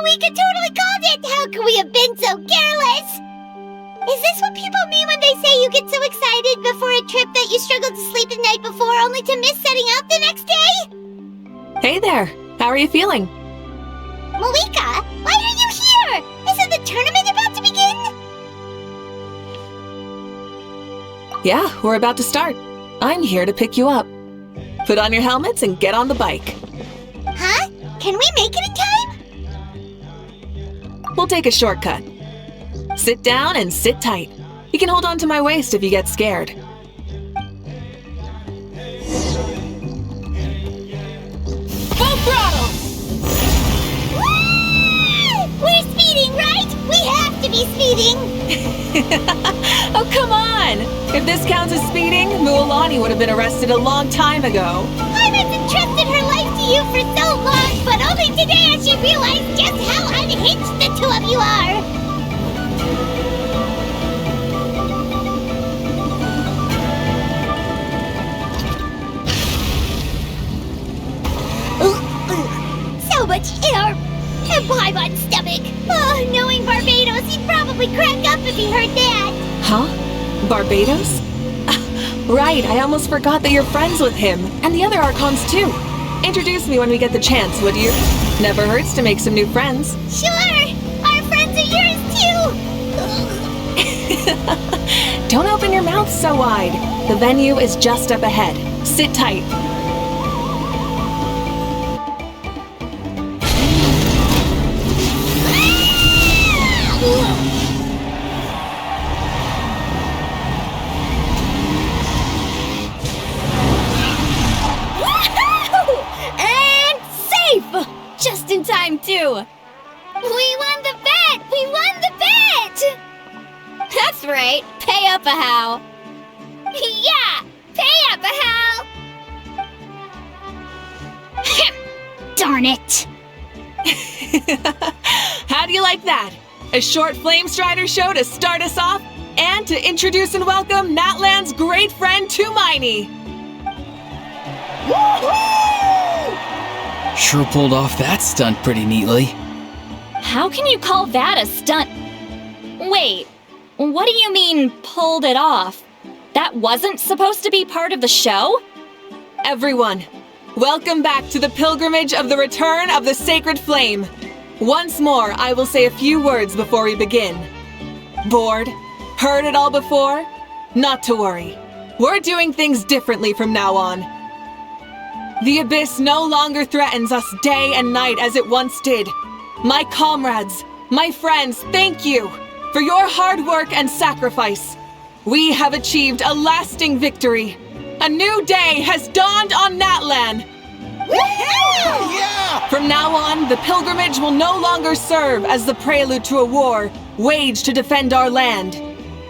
Malika totally called it! How could we have been so careless? Is this what people mean when they say you get so excited before a trip that you struggle to sleep the night before only to miss setting out the next day? Hey there. How are you feeling? Malika, why are you here? Isn't the tournament about to begin? Yeah, we're about to start. I'm here to pick you up. Put on your helmets and get on the bike. Huh? Can we make it in time? We'll take a shortcut. Sit down and sit tight. You can hold on to my waist if you get scared. Full throttle! Woo! We're speeding, right? We have to be speeding! Oh, come on! If this counts as speeding, Mualani would have been arrested a long time ago. I've entrusted her life to you for so long, but only today has she realized just how unhinged the two of you are! So much air! And Paimon stomach! Oh, knowing Barbados, he'd probably crack up if he heard that! Huh? Barbados? Right, I almost forgot that you're friends with him, and the other Archons too. Introduce me when we get the chance, would you? Never hurts to make some new friends. Sure! Our friends are yours too! Don't open your mouth so wide. The venue is just up ahead. Sit tight. And safe! Just in time, too! We won the bet! We won the bet! That's right. Pay up a how. Yeah! Pay up a how! Darn it! How do you like that? A short Flame Strider show to start us off, and to introduce and welcome Natlan's great friend Tumaini. Sure pulled off that stunt pretty neatly. How can you call that a stunt? Wait, what do you mean, pulled it off? That wasn't supposed to be part of the show? Everyone, welcome back to the pilgrimage of the return of the sacred flame. Once more, I will say a few words before we begin. Bored? Heard it all before? Not to worry. We're doing things differently from now on. The abyss no longer threatens us day and night as it once did. My comrades, my friends, thank you for your hard work and sacrifice. We have achieved a lasting victory. A new day has dawned on Natlan. Yeah! From now on, the pilgrimage will no longer serve as the prelude to a war waged to defend our land.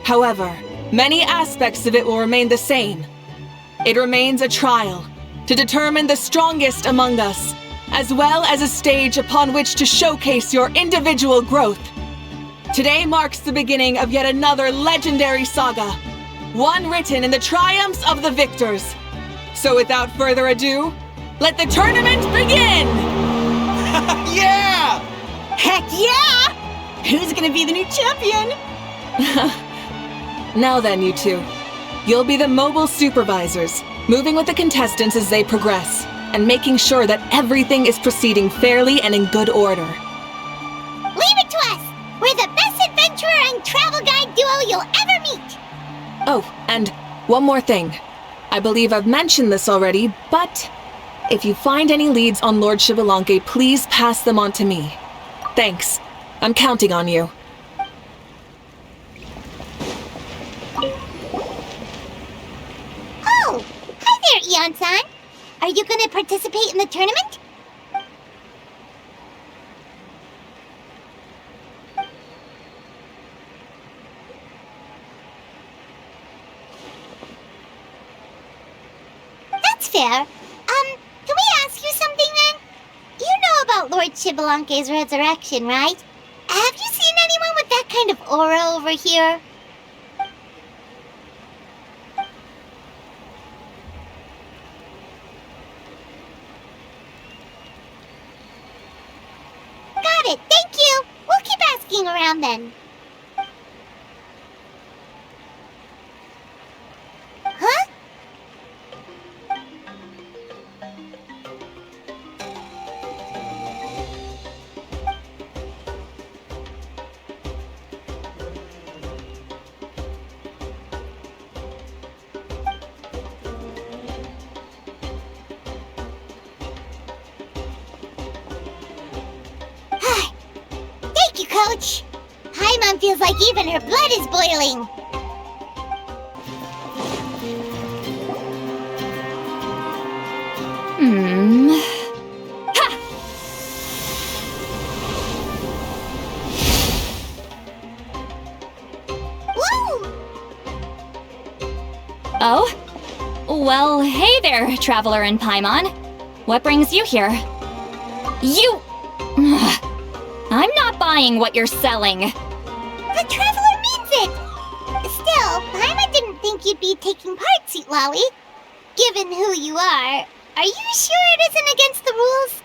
However, many aspects of it will remain the same. It remains a trial to determine the strongest among us, as well as a stage upon which to showcase your individual growth. Today marks the beginning of yet another legendary saga, one written in the triumphs of the victors. So without further ado, let the tournament begin! Yeah! Heck yeah! Who's gonna be the new champion? Now then, you two. You'll be the mobile supervisors, moving with the contestants as they progress, and making sure that everything is proceeding fairly and in good order. Leave it to us! We're the best adventurer and travel guide duo you'll ever meet! Oh, and one more thing. I believe I've mentioned this already, but if you find any leads on Lord Xbalanque, please pass them on to me. Thanks. I'm counting on you. Oh! Hi there, Eon-san! Are you gonna participate in the tournament? That's fair. Can we ask you something then? You know about Lord Xbalanque's resurrection, right? Have you seen anyone with that kind of aura over here? Got it, thank looking around then. Huh? Thank you, Coach. Paimon feels like even her blood is boiling. Ha! Woo! Oh? Well, hey there, Traveler and Paimon. What brings you here? You... I'm not buying what you're selling. The Traveler means it! Still, Paimon didn't think you'd be taking part, Sweet Lolly. Given who you are you sure it isn't against the rules?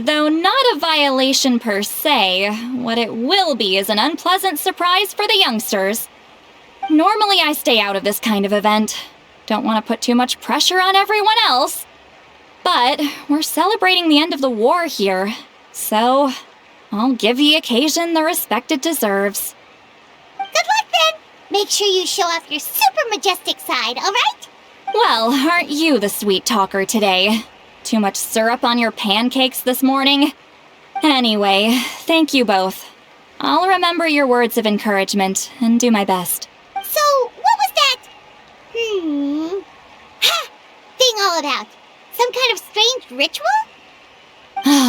Though not a violation per se, what it will be is an unpleasant surprise for the youngsters. Normally I stay out of this kind of event. Don't want to put too much pressure on everyone else. But we're celebrating the end of the war here, so I'll give the occasion the respect it deserves. Good luck then! Make sure you show off your super majestic side, alright? Well, aren't you the sweet talker today? Too much syrup on your pancakes this morning? Anyway, thank you both. I'll remember your words of encouragement and do my best. So, what was that? Ha! Thing all about? Some kind of strange ritual?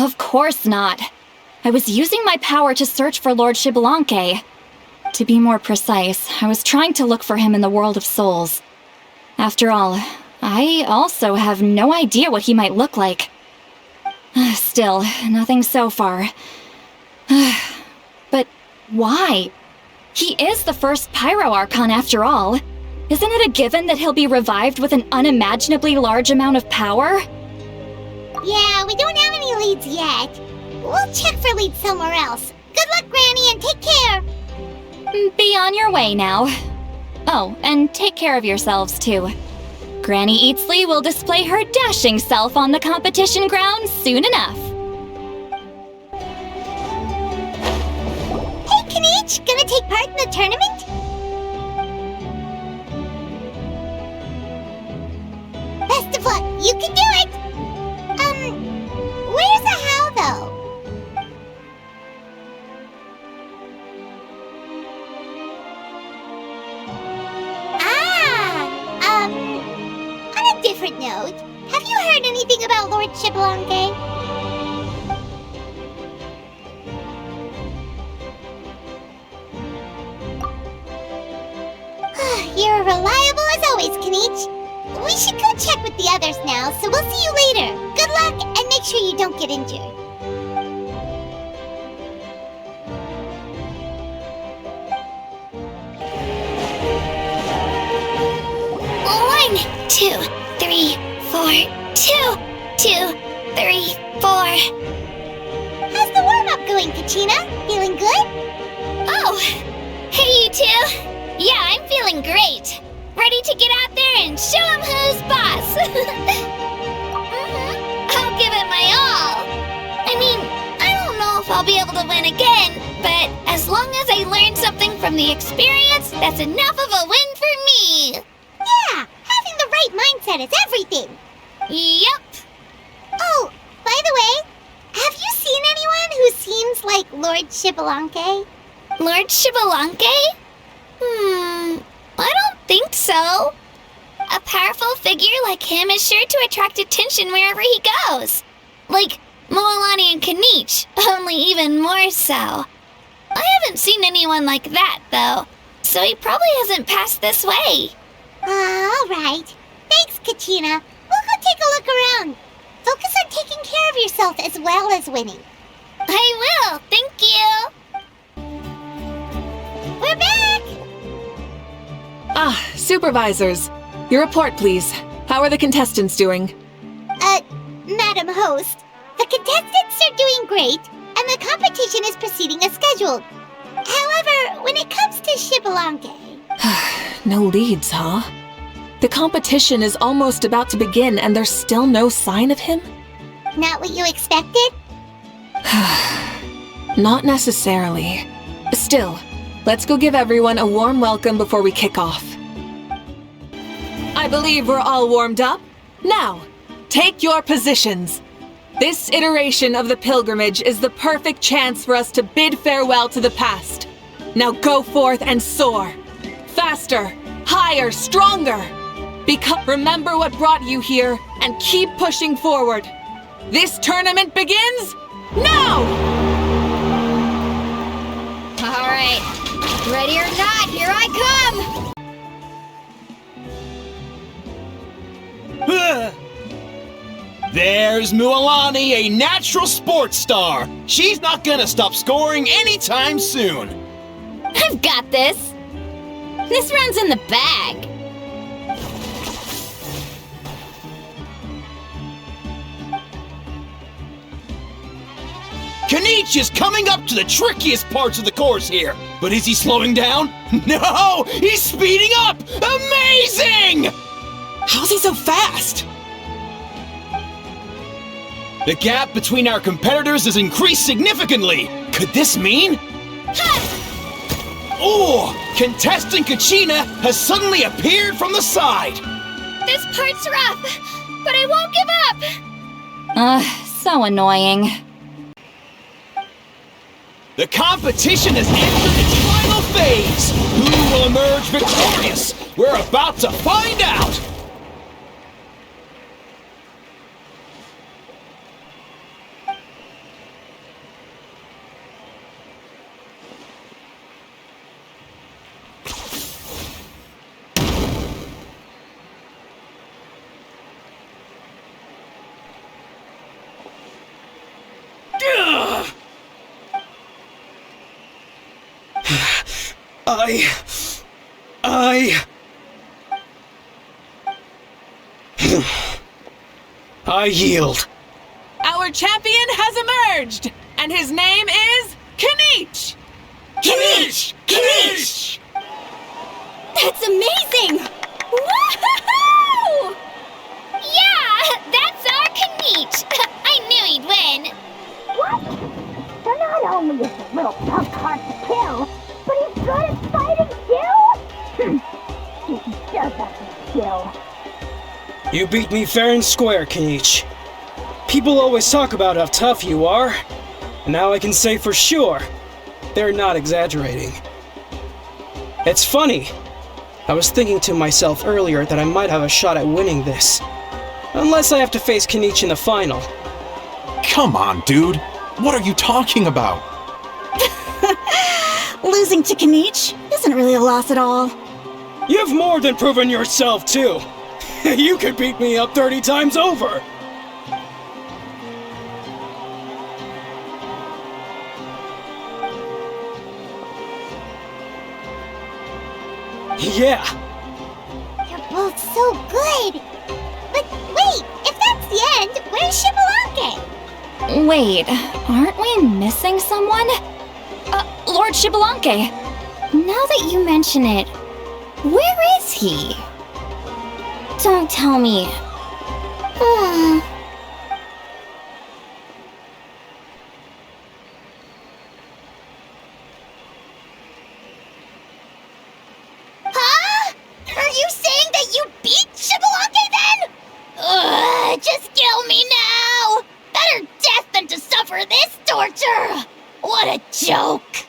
Of course not. I was using my power to search for Lord Xbalanque. To be more precise, I was trying to look for him in the world of souls. After all, I also have no idea what he might look like. Still, nothing so far. But why? He is the first Pyro Archon after all. Isn't it a given that he'll be revived with an unimaginably large amount of power? Yeah, we don't have any leads yet. We'll check for leads somewhere else. Good luck, Granny, and take care! Be on your way now. Oh, and take care of yourselves, too. Granny Eatsley will display her dashing self on the competition grounds soon enough. Hey, Kanich! Gonna take part in the tournament? Best of luck! You can do it! Where's the how, though? On a different note, have you heard anything about Lord Xbalanque? You're reliable as always, Kanich. We should go check with the others now, so we'll see you later. Good luck, and make sure you don't get injured. 1, 2, 3, 4. 2, 2, 3, 4. How's the warm-up going, Kachina? Feeling good? Oh, hey you two. Yeah, I'm feeling great. Ready to get out there and show 'em who's boss. I'll give it my all. I mean, I don't know if I'll be able to win again, but as long as I learn something from the experience, that's enough of a win for me. Yeah, having the right mindset is everything. Yep. Oh, by the way, have you seen anyone who seems like Lord Xbalanque? Lord Xbalanque? I don't think so. A powerful figure like him is sure to attract attention wherever he goes. Like Moalani and Kanich, only even more so. I haven't seen anyone like that, though, so he probably hasn't passed this way. All right. Thanks, Kachina. We'll go take a look around. Focus on taking care of yourself as well as winning. I will, thank you. We're back! Supervisors. Your report, please. How are the contestants doing? Madam Host, the contestants are doing great, and the competition competition is proceeding as scheduled. However, when it comes to Xbalanque... No leads, huh? The competition is almost about to begin and there's still no sign of him? Not what you expected? Not necessarily. Still, let's go give everyone a warm welcome before we kick off. I believe we're all warmed up. Now, take your positions. This iteration of the pilgrimage is the perfect chance for us to bid farewell to the past. Now go forth and soar. Faster, higher, stronger. Remember what brought you here and keep pushing forward. This tournament begins now! All right. Ready or not, here I come! There's Mualani, a natural sports star. She's not gonna stop scoring anytime soon. I've got this. This round's in the bag. Kanichi is coming up to the trickiest parts of the course here. But is he slowing down? No! He's speeding up! Amazing! How's he so fast? The gap between our competitors has increased significantly. Could this mean? Oh! Contestant Kachina has suddenly appeared from the side. This part's rough, but I won't give up. So annoying. The competition has entered its final phase! Who will emerge victorious? We're about to find out! I yield. Our champion has emerged, and his name is Kanichi! Kanichi! Kanichi! That's amazing! Woohoo! Yeah, that's our Kanichi. I knew he'd win. What? So not only is the little punk hard to kill, but he's good at fighting too? He does have some skill. You beat me fair and square, Kanichi. People always talk about how tough you are, and now I can say for sure, they're not exaggerating. It's funny. I was thinking to myself earlier that I might have a shot at winning this. Unless I have to face Kanichi in the final. Come on, dude. What are you talking about? Losing to Kanichi isn't really a loss at all. You've more than proven yourself, too. You could beat me up 30 times over. Yeah. You're both so good. But wait, if that's the end, where's Xbalanque? Wait, aren't we missing someone? Lord Xbalanque. Now that you mention it, where is he? Don't tell me. Huh? Are you saying that you beat Xbalanque then? Just kill me now! Better death than to suffer this torture! What a joke!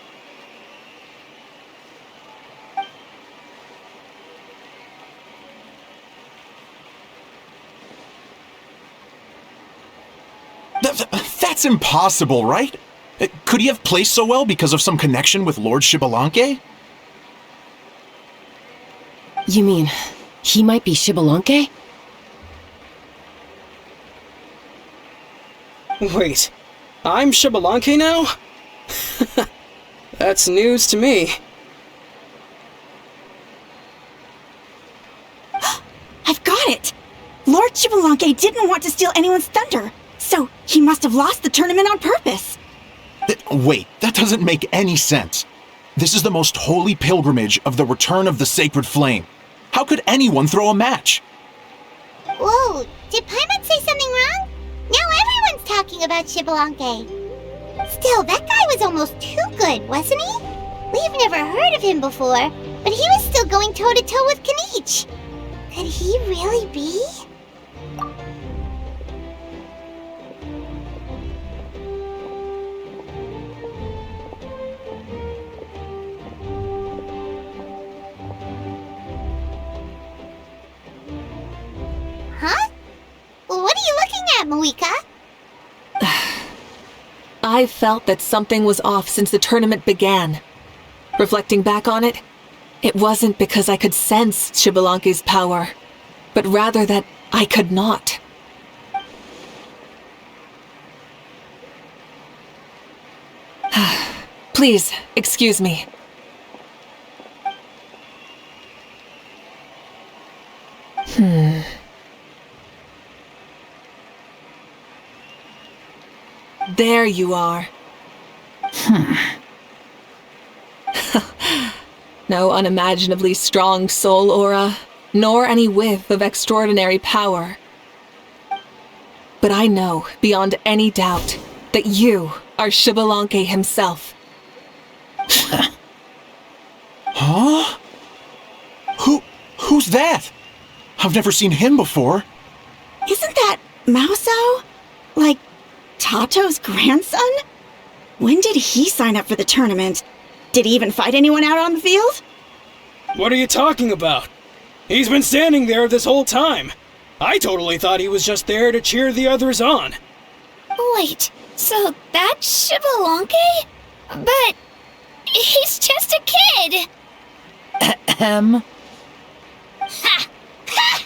That's impossible, right? Could he have placed so well because of some connection with Lord Xbalanque? You mean, he might be Xbalanque? Wait, I'm Xbalanque now? That's news to me. I've got it! Lord Xbalanque didn't want to steal anyone's thunder, so he must have lost the tournament on purpose. Wait, that doesn't make any sense. This is the most holy pilgrimage of the return of the sacred flame. How could anyone throw a match? Whoa, did Paimon say something wrong? Now everyone's talking about Xbalanque. Still, that guy was almost too good, wasn't he? We've never heard of him before, but he was still going toe-to-toe with Kenichi. Could he really be? Huh? What are you looking at, Moika? I felt that something was off since the tournament began. Reflecting back on it, it wasn't because I could sense Xbalanque's power, but rather that I could not. Please, excuse me. There you are. No unimaginably strong soul aura, nor any whiff of extraordinary power. But I know, beyond any doubt, that you are Xbalanque himself. Huh? Who's that? I've never seen him before. Isn't that Mauso? Like, Tato's grandson? When did he sign up for the tournament? Did he even fight anyone out on the field? What are you talking about? He's been standing there this whole time. I totally thought he was just there to cheer the others on. Wait, so that's Xbalanque? But he's just a kid. Ahem. Ha! Ha!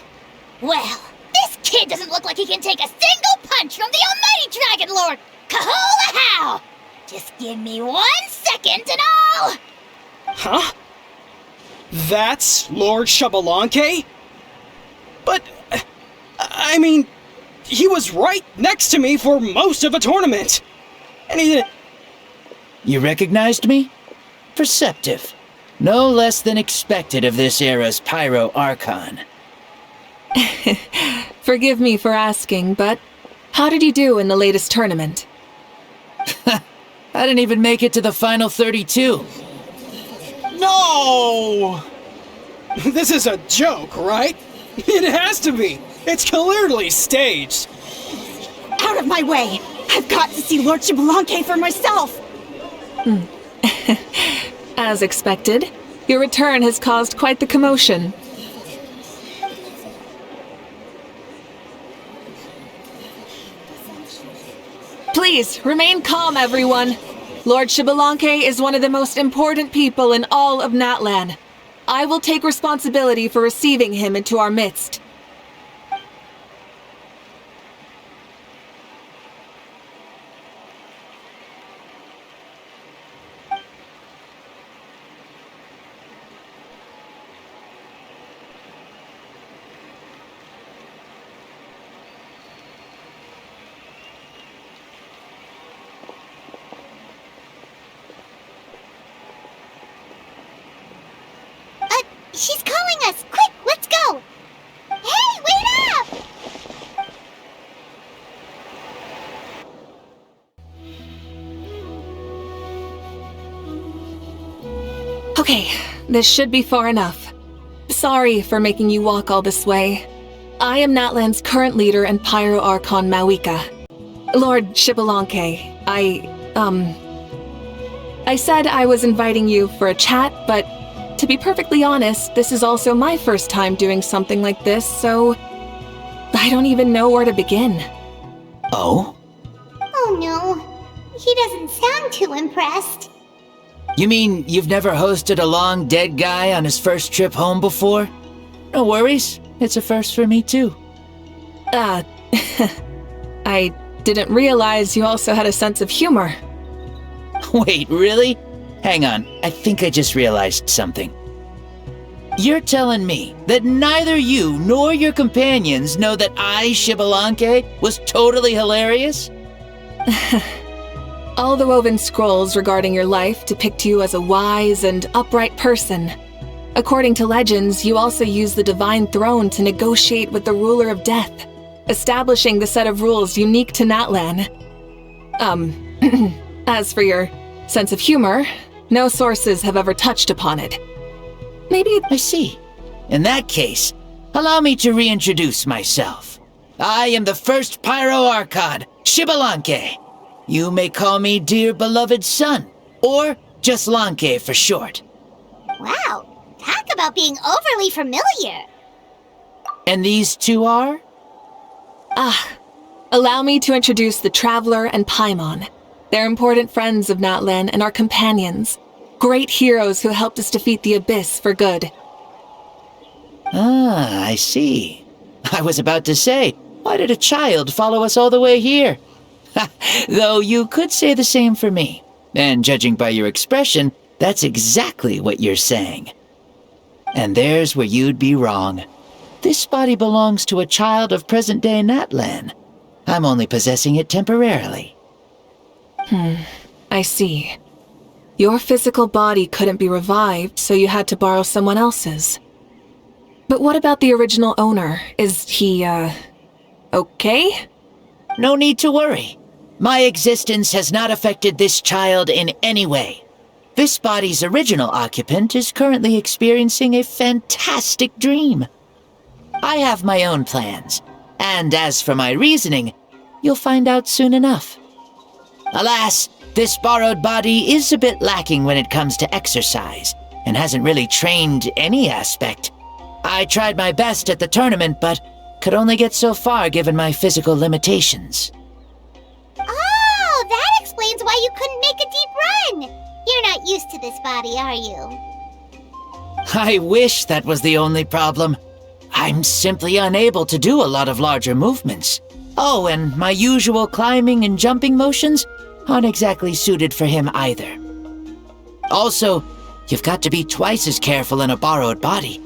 Well, this kid doesn't look like he can take a single punch from the almighty Dragon Lord! Kahola how! Just give me 1 second and I'll... Huh? That's Lord Xbalanque? But, I mean, he was right next to me for most of the tournament. And he didn't... You recognized me? Perceptive. No less than expected of this era's Pyro Archon. Forgive me for asking, but how did you do in the latest tournament? I didn't even make it to the final 32. No! This is a joke, right? It has to be. It's clearly staged. Out of my way! I've got to see Lord Xbalanque for myself! As expected, your return has caused quite the commotion. Please, remain calm, everyone. Lord Xbalanque is one of the most important people in all of Natlan. I will take responsibility for receiving him into our midst. She's calling us! Quick, let's go! Hey, wait up! Okay, this should be far enough. Sorry for making you walk all this way. I am Natlan's current leader and Pyro Archon Mawika. Lord Xbalanque, I said I was inviting you for a chat, but to be perfectly honest, this is also my first time doing something like this, so I don't even know where to begin. Oh? Oh no, he doesn't sound too impressed. You mean you've never hosted a long dead guy on his first trip home before? No worries, it's a first for me too. I didn't realize you also had a sense of humor. Wait, really? Hang on, I think I just realized something. You're telling me that neither you nor your companions know that I, Xbalanque, was totally hilarious? All the woven scrolls regarding your life depict you as a wise and upright person. According to legends, you also use the Divine Throne to negotiate with the ruler of death, establishing the set of rules unique to Natlan. As for your sense of humor, no sources have ever touched upon it. Maybe... I see. In that case, allow me to reintroduce myself. I am the first Pyro Archon, Xbalanque. You may call me Dear Beloved Son, or just Lanque for short. Wow, talk about being overly familiar. And these two are? Allow me to introduce the Traveler and Paimon. They're important friends of Natlan and our companions. Great heroes who helped us defeat the Abyss for good. Ah, I see. I was about to say, why did a child follow us all the way here? Though you could say the same for me. And judging by your expression, that's exactly what you're saying. And there's where you'd be wrong. This body belongs to a child of present-day Natlan. I'm only possessing it temporarily. I see. Your physical body couldn't be revived, so you had to borrow someone else's. But what about the original owner? Is he, okay? No need to worry. My existence has not affected this child in any way. This body's original occupant is currently experiencing a fantastic dream. I have my own plans, and as for my reasoning, you'll find out soon enough. Alas, this borrowed body is a bit lacking when it comes to exercise, and hasn't really trained any aspect. I tried my best at the tournament, but could only get so far given my physical limitations. Oh, that explains why you couldn't make a deep run. You're not used to this body, are you? I wish that was the only problem. I'm simply unable to do a lot of larger movements. Oh, and my usual climbing and jumping motions aren't exactly suited for him either. Also, you've got to be twice as careful in a borrowed body.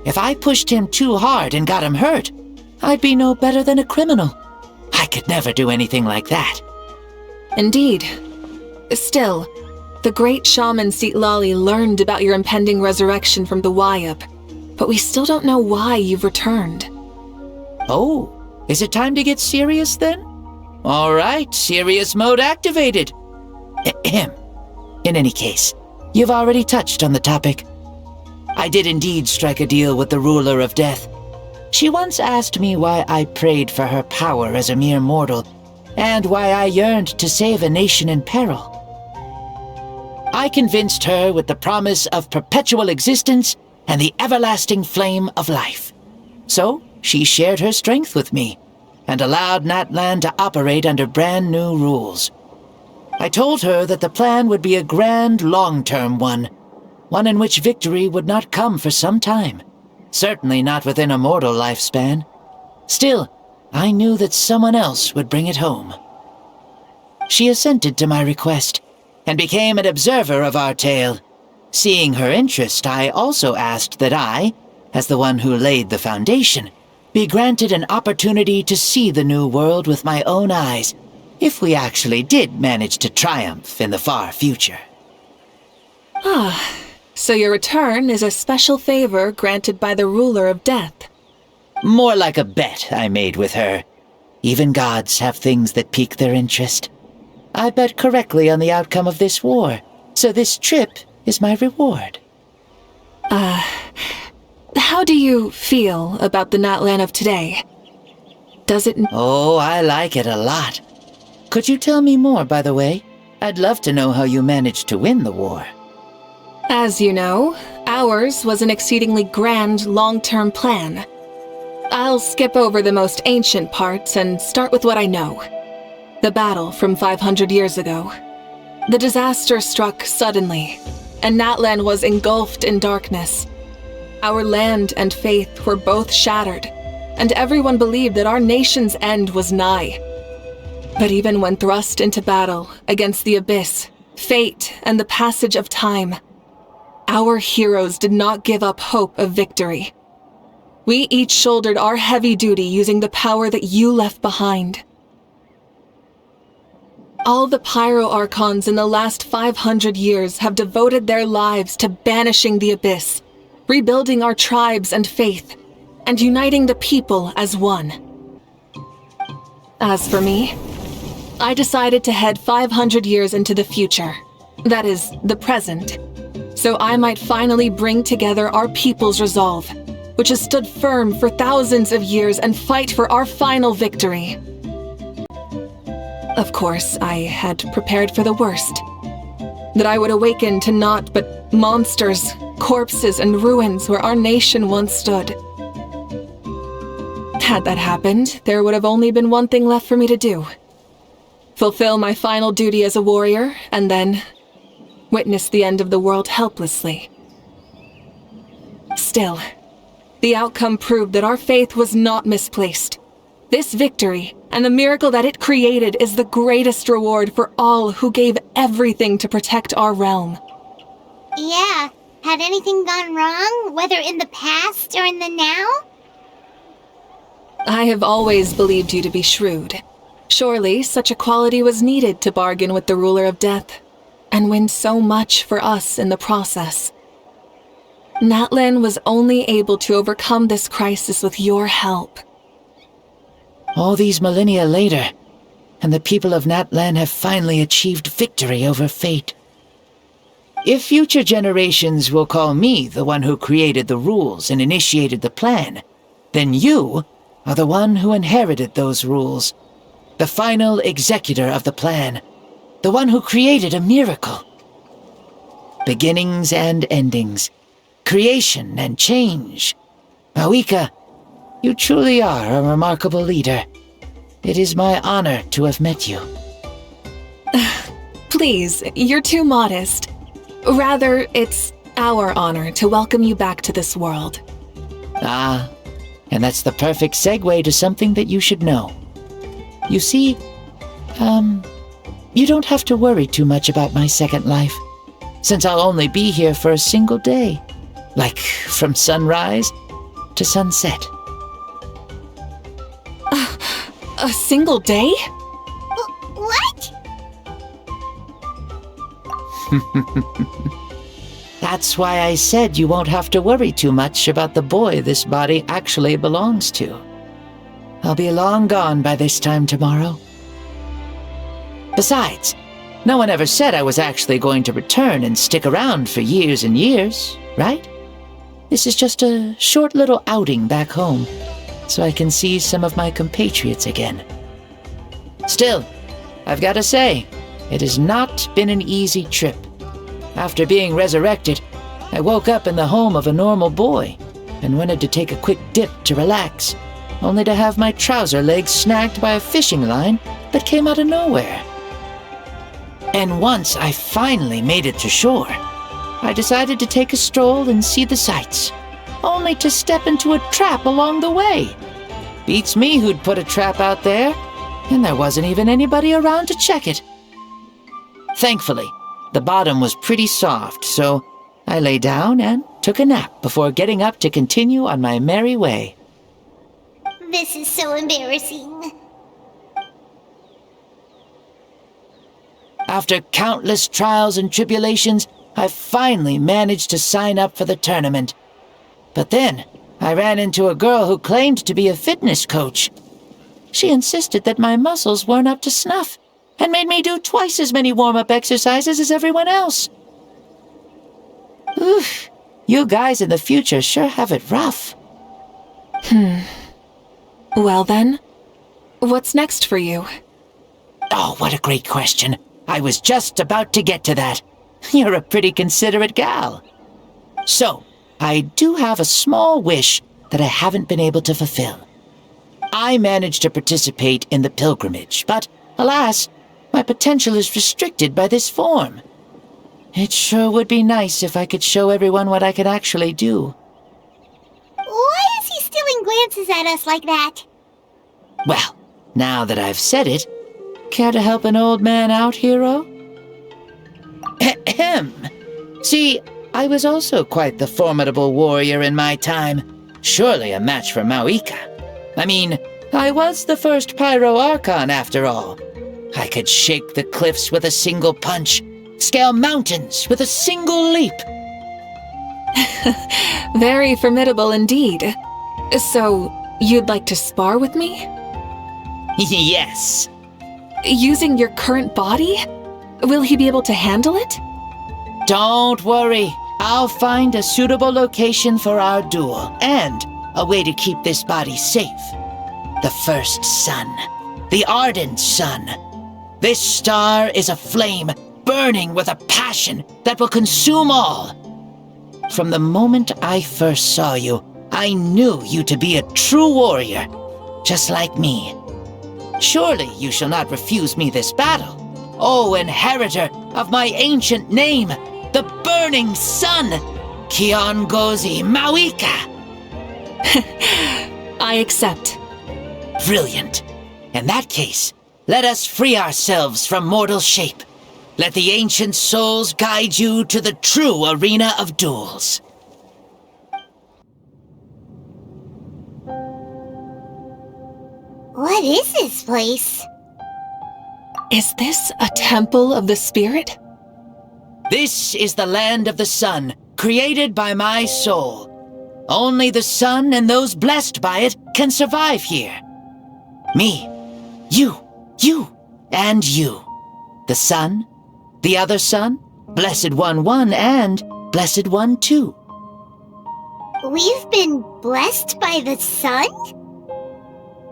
If I pushed him too hard and got him hurt, I'd be no better than a criminal. I could never do anything like that. Indeed. Still, the great shaman Lali learned about your impending resurrection from the Wayup, but we still don't know why you've returned. Oh, is it time to get serious then? All right, serious mode activated. Ahem. In any case, you've already touched on the topic. I did indeed strike a deal with the ruler of death. She once asked me why I prayed for her power as a mere mortal, and why I yearned to save a nation in peril. I convinced her with the promise of perpetual existence and the everlasting flame of life. So she shared her strength with me, and allowed Natlan to operate under brand new rules. I told her that the plan would be a grand long-term one in which victory would not come for some time. Certainly not within a mortal lifespan. Still, I knew that someone else would bring it home. She assented to my request, and became an observer of our tale. Seeing her interest, I also asked that I, as the one who laid the foundation, be granted an opportunity to see the new world with my own eyes, if we actually did manage to triumph in the far future. So your return is a special favor granted by the ruler of death. More like a bet I made with her. Even gods have things that pique their interest. I bet correctly on the outcome of this war, so this trip is my reward. How do you feel about the Natlan of today? Does it... Oh, I like it a lot. Could you tell me more, by the way? I'd love to know how you managed to win the war. As you know, ours was an exceedingly grand, long-term plan. I'll skip over the most ancient parts and start with what I know. The battle from 500 years ago. The disaster struck suddenly, and Natlan was engulfed in darkness. Our land and faith were both shattered, and everyone believed that our nation's end was nigh. But even when thrust into battle against the Abyss, fate, and the passage of time, our heroes did not give up hope of victory. We each shouldered our heavy duty using the power that you left behind. All the Pyro Archons in the last 500 years have devoted their lives to banishing the abyss, rebuilding our tribes and faith, and uniting the people as one. As for me, I decided to head 500 years into the future, that is, the present, so I might finally bring together our people's resolve, which has stood firm for thousands of years, and fight for our final victory. Of course, I had prepared for the worst. That I would awaken to naught but monsters, corpses, and ruins where our nation once stood. Had that happened, there would have only been one thing left for me to do. Fulfill my final duty as a warrior, and then witness the end of the world helplessly. Still, the outcome proved that our faith was not misplaced. This victory, and the miracle that it created, is the greatest reward for all who gave everything to protect our realm. Yeah, had anything gone wrong, whether in the past or in the now? I have always believed you to be shrewd. Surely, such a quality was needed to bargain with the ruler of death, and win so much for us in the process. Natlan was only able to overcome this crisis with your help. All these millennia later, and the people of Natlan have finally achieved victory over fate. If future generations will call me the one who created the rules and initiated the plan, then you are the one who inherited those rules, the final executor of the plan, the one who created a miracle. Beginnings and endings, creation and change. Mawika, you truly are a remarkable leader. It is my honor to have met you. Please, you're too modest. Rather, it's our honor to welcome you back to this world. Ah, and that's the perfect segue to something that you should know. You see, you don't have to worry too much about my second life, since I'll only be here for a single day, like from sunrise to sunset. A single day? What? That's why I said you won't have to worry too much about the boy this body actually belongs to. I'll be long gone by this time tomorrow. Besides, no one ever said I was actually going to return and stick around for years and years, right? This is just a short little outing back home, so I can see some of my compatriots again. Still, I've got to say, it has not been an easy trip. After being resurrected, I woke up in the home of a normal boy and wanted to take a quick dip to relax, only to have my trouser legs snagged by a fishing line that came out of nowhere. And once I finally made it to shore, I decided to take a stroll and see the sights, only to step into a trap along the way. Beats me who'd put a trap out there, and there wasn't even anybody around to check it. Thankfully, the bottom was pretty soft, so I lay down and took a nap before getting up to continue on my merry way. This is so embarrassing. After countless trials and tribulations, I finally managed to sign up for the tournament. But then, I ran into a girl who claimed to be a fitness coach. She insisted that my muscles weren't up to snuff, and made me do twice as many warm-up exercises as everyone else. Oof, you guys in the future sure have it rough. Well then, what's next for you? Oh, what a great question. I was just about to get to that. You're a pretty considerate gal. So, I do have a small wish that I haven't been able to fulfill. I managed to participate in the pilgrimage, but alas, my potential is restricted by this form. It sure would be nice if I could show everyone what I can actually do. Why is he stealing glances at us like that? Well, now that I've said it, care to help an old man out, hero? Ahem. See, I was also quite the formidable warrior in my time. Surely a match for Mawika. I mean, I was the first Pyro Archon after all. I could shake the cliffs with a single punch, scale mountains with a single leap. Very formidable indeed. So, you'd like to spar with me? Yes. Using your current body? Will he be able to handle it? Don't worry. I'll find a suitable location for our duel, and a way to keep this body safe. The first sun. The ardent sun. This star is a flame, burning with a passion that will consume all. From the moment I first saw you, I knew you to be a true warrior, just like me. Surely you shall not refuse me this battle, O inheritor of my ancient name, the burning sun, Kiongozi Mawika. I accept. Brilliant. In that case, let us free ourselves from mortal shape. Let the ancient souls guide you to the true arena of duels. What is this place? Is this a temple of the spirit? This is the land of the sun, created by my soul. Only the sun and those blessed by it can survive here. Me, you, and you. The sun, the other sun, Blessed One 1, and Blessed One 2. We've been blessed by the sun?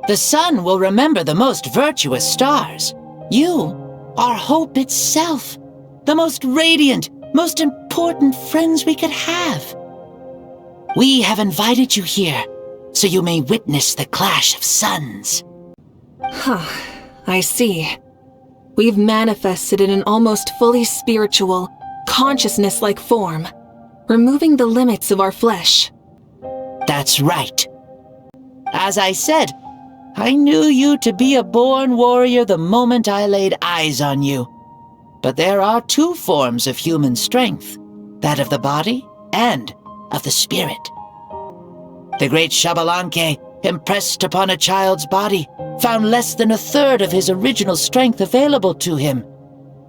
The sun will remember the most virtuous stars. You are hope itself, the most radiant, most important friends we could have. We have invited you here, so you may witness the clash of suns. Huh, I see. We've manifested in an almost fully spiritual, consciousness-like form, removing the limits of our flesh. That's right. As I said, I knew you to be a born warrior the moment I laid eyes on you. But there are two forms of human strength, that of the body and of the spirit. The great Xbalanque, impressed upon a child's body, found less than a third of his original strength available to him.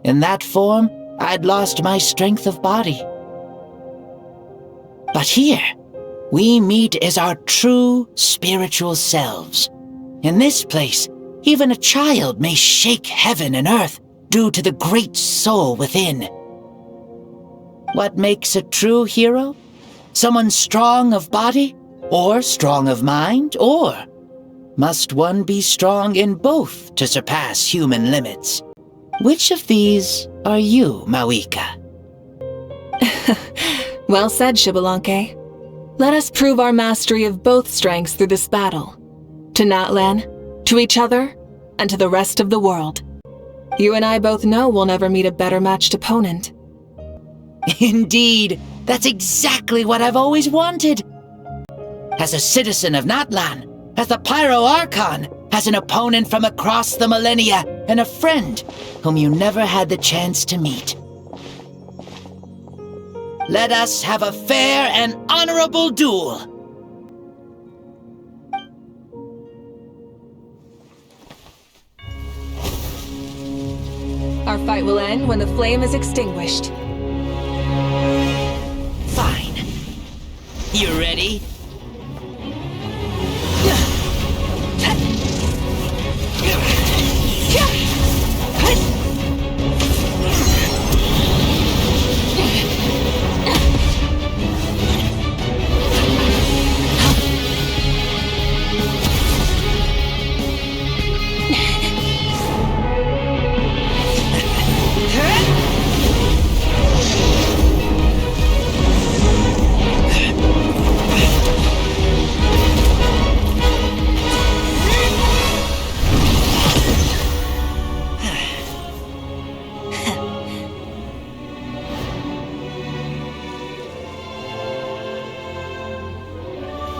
In that form, I'd lost my strength of body. But here, we meet as our true spiritual selves. In this place, even a child may shake heaven and earth due to the great soul within. What makes a true hero? Someone strong of body, or strong of mind, or must one be strong in both to surpass human limits? Which of these are you, Mawika? Well said, Xbalanque. Let us prove our mastery of both strengths through this battle. To Natlan, to each other, and to the rest of the world. You and I both know we'll never meet a better matched opponent. Indeed, that's exactly what I've always wanted. As a citizen of Natlan, as the Pyro Archon, as an opponent from across the millennia, and a friend whom you never had the chance to meet. Let us have a fair and honorable duel. Our fight will end when the flame is extinguished. Fine. You ready?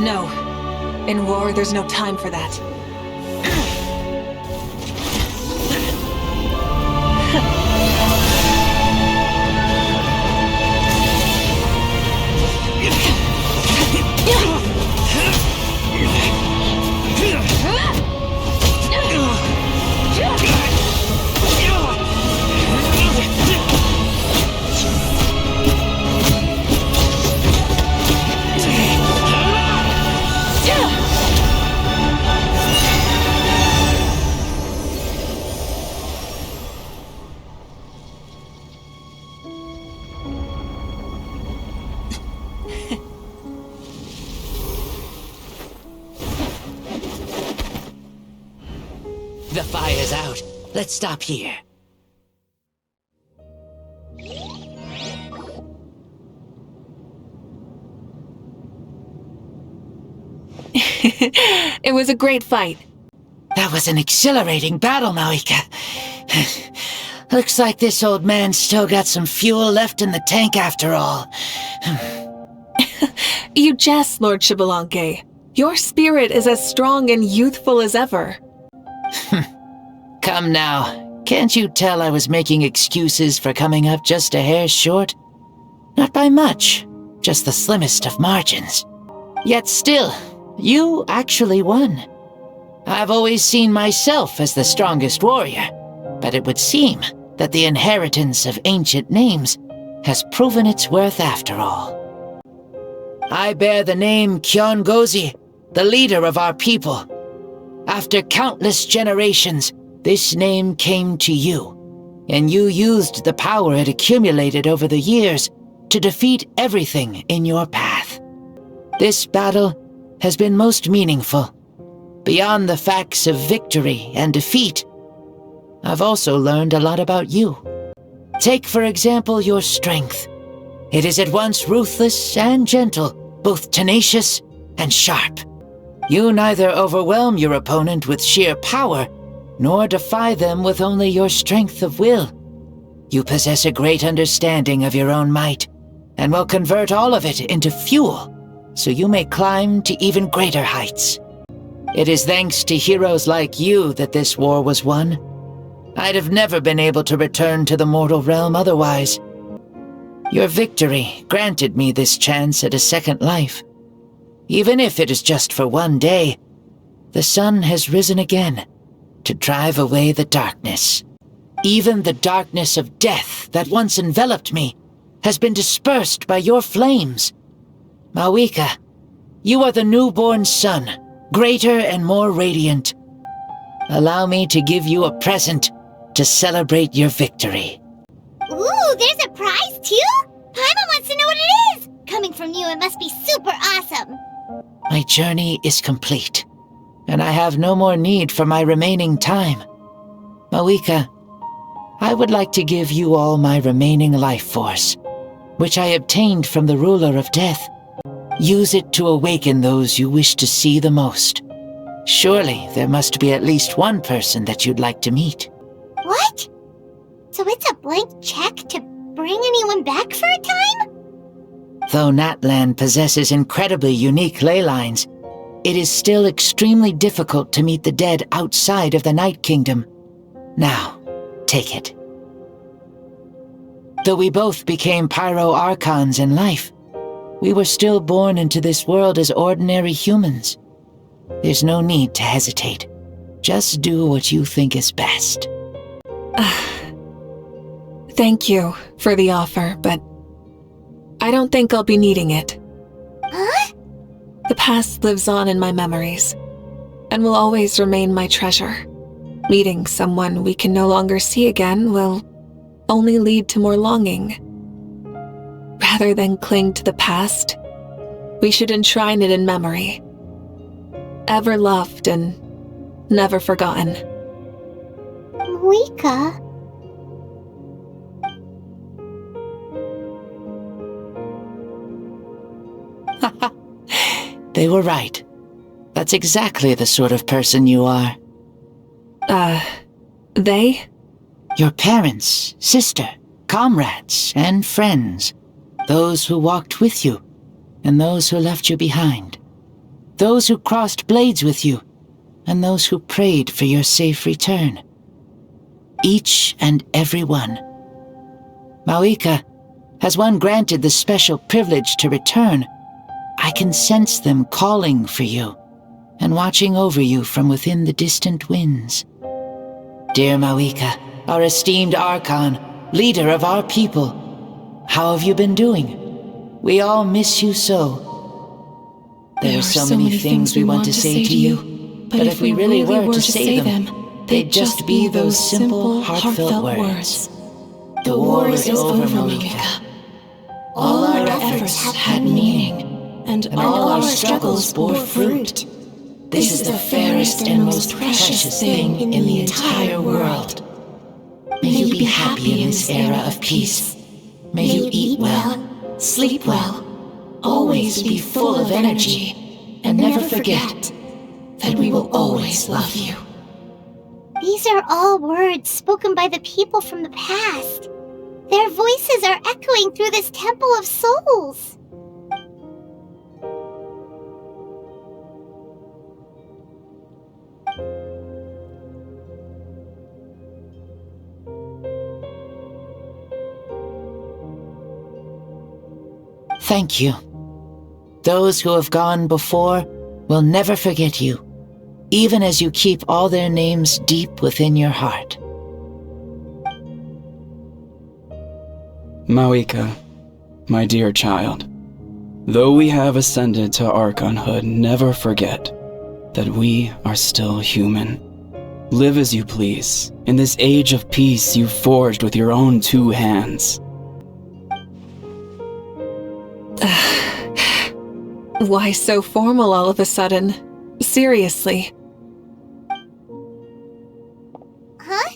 No. In war, there's no time for that. let's stop here. It was a great fight. That was an exhilarating battle, Mawika. Looks like this old man's still got some fuel left in the tank after all. You jest, Lord Xbalanque. Your spirit is as strong and youthful as ever. Come now, can't you tell I was making excuses for coming up just a hair short? Not by much, just the slimmest of margins. Yet still, you actually won. I've always seen myself as the strongest warrior, but it would seem that the inheritance of ancient names has proven its worth after all. I bear the name Kyongozi, the leader of our people. After countless generations, this name came to you, and you used the power it accumulated over the years to defeat everything in your path. This battle has been most meaningful. Beyond the facts of victory and defeat, I've also learned a lot about you. Take, for example, your strength. It is at once ruthless and gentle, both tenacious and sharp. You neither overwhelm your opponent with sheer power, nor defy them with only your strength of will. You possess a great understanding of your own might, and will convert all of it into fuel, so you may climb to even greater heights. It is thanks to heroes like you that this war was won. I'd have never been able to return to the mortal realm otherwise. Your victory granted me this chance at a second life. Even if it is just for one day, the sun has risen again to drive away the darkness. Even the darkness of death that once enveloped me has been dispersed by your flames. Mawika, you are the newborn sun, greater and more radiant. Allow me to give you a present to celebrate your victory. Ooh, there's a prize too? Paimon wants to know what it is! Coming from you, it must be super awesome! My journey is complete, and I have no more need for my remaining time. Mawika, I would like to give you all my remaining life force, which I obtained from the ruler of death. Use it to awaken those you wish to see the most. Surely there must be at least one person that you'd like to meet. What? So it's a blank check to bring anyone back for a time? Though Natlan possesses incredibly unique ley lines, it is still extremely difficult to meet the dead outside of the Night Kingdom. Now, take it. Though we both became Pyro Archons in life, we were still born into this world as ordinary humans. There's no need to hesitate. Just do what you think is best. Thank you for the offer, but I don't think I'll be needing it. Huh? The past lives on in my memories, and will always remain my treasure. Meeting someone we can no longer see again will only lead to more longing. Rather than cling to the past, we should enshrine it in memory. Ever loved and never forgotten. Mawika? They were right. That's exactly the sort of person you are. They? Your parents, sister, comrades, and friends. Those who walked with you, and those who left you behind. Those who crossed blades with you, and those who prayed for your safe return. Each and every one. Mawika, has one granted the special privilege to return, I can sense them calling for you, and watching over you from within the distant winds. Dear Mawika, our esteemed Archon, leader of our people, how have you been doing? We all miss you so. There are so many things we want to say to you, but if we really were to say them, they'd just be those simple, heartfelt words. The war is over, Mawika. All our efforts had meaning, and all our struggles bore fruit. This is the fairest and most precious thing in the entire world. May you be happy in this era of peace. May you eat well, sleep well, always be full of energy, and never forget that we will always love you. These are all words spoken by the people from the past. Their voices are echoing through this temple of souls. Thank you. Those who have gone before will never forget you, even as you keep all their names deep within your heart. Mawika, my dear child, though we have ascended to Archonhood, never forget that we are still human. Live as you please, in this age of peace you forged with your own 2 hands. Why so formal all of a sudden? Seriously. Huh?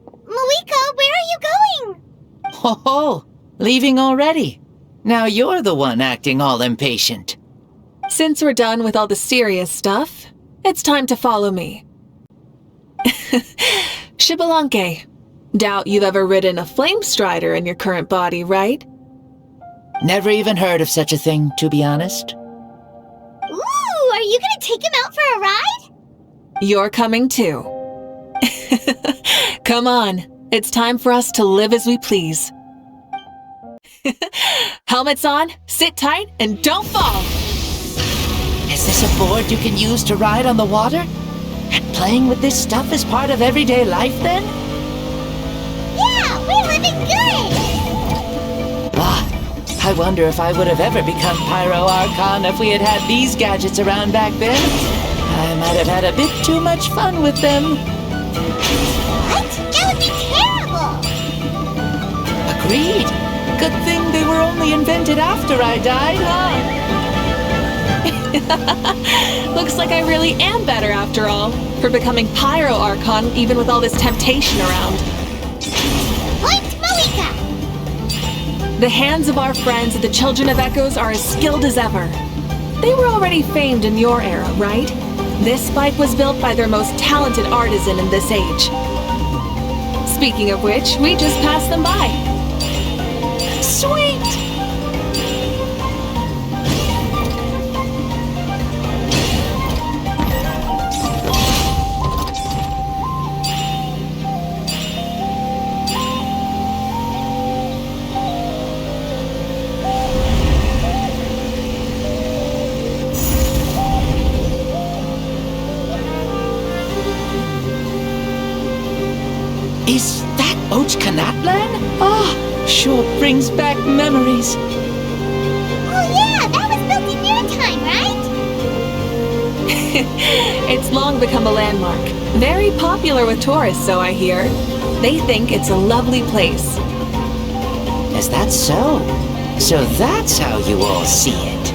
Mawika, where are you going? Ho ho! Leaving already? Now you're the one acting all impatient. Since we're done with all the serious stuff, it's time to follow me. Xbalanque, doubt you've ever ridden a flame strider in your current body, right? Never even heard of such a thing, to be honest. Ooh, are you gonna take him out for a ride? You're coming too. Come on, it's time for us to live as we please. Helmets on, sit tight, and don't fall! Is this a board you can use to ride on the water? And playing with this stuff is part of everyday life then? Yeah, we're living good! I wonder if I would have ever become Pyro Archon if we had had these gadgets around back then. I might have had a bit too much fun with them. What? That would be terrible! Agreed. Good thing they were only invented after I died, huh? Looks like I really am better after all, for becoming Pyro Archon even with all this temptation around. Point Mawika! The hands of our friends at the Children of Echoes are as skilled as ever. They were already famed in your era, right? This spike was built by their most talented artisan in this age. Speaking of which, we just passed them by. Sweet! Is that Ochkanatlan? Oh, sure brings back memories. Oh yeah, that was built in your time, right? It's long become a landmark. Very popular with tourists, so I hear. They think it's a lovely place. Is that so? So that's how you all see it.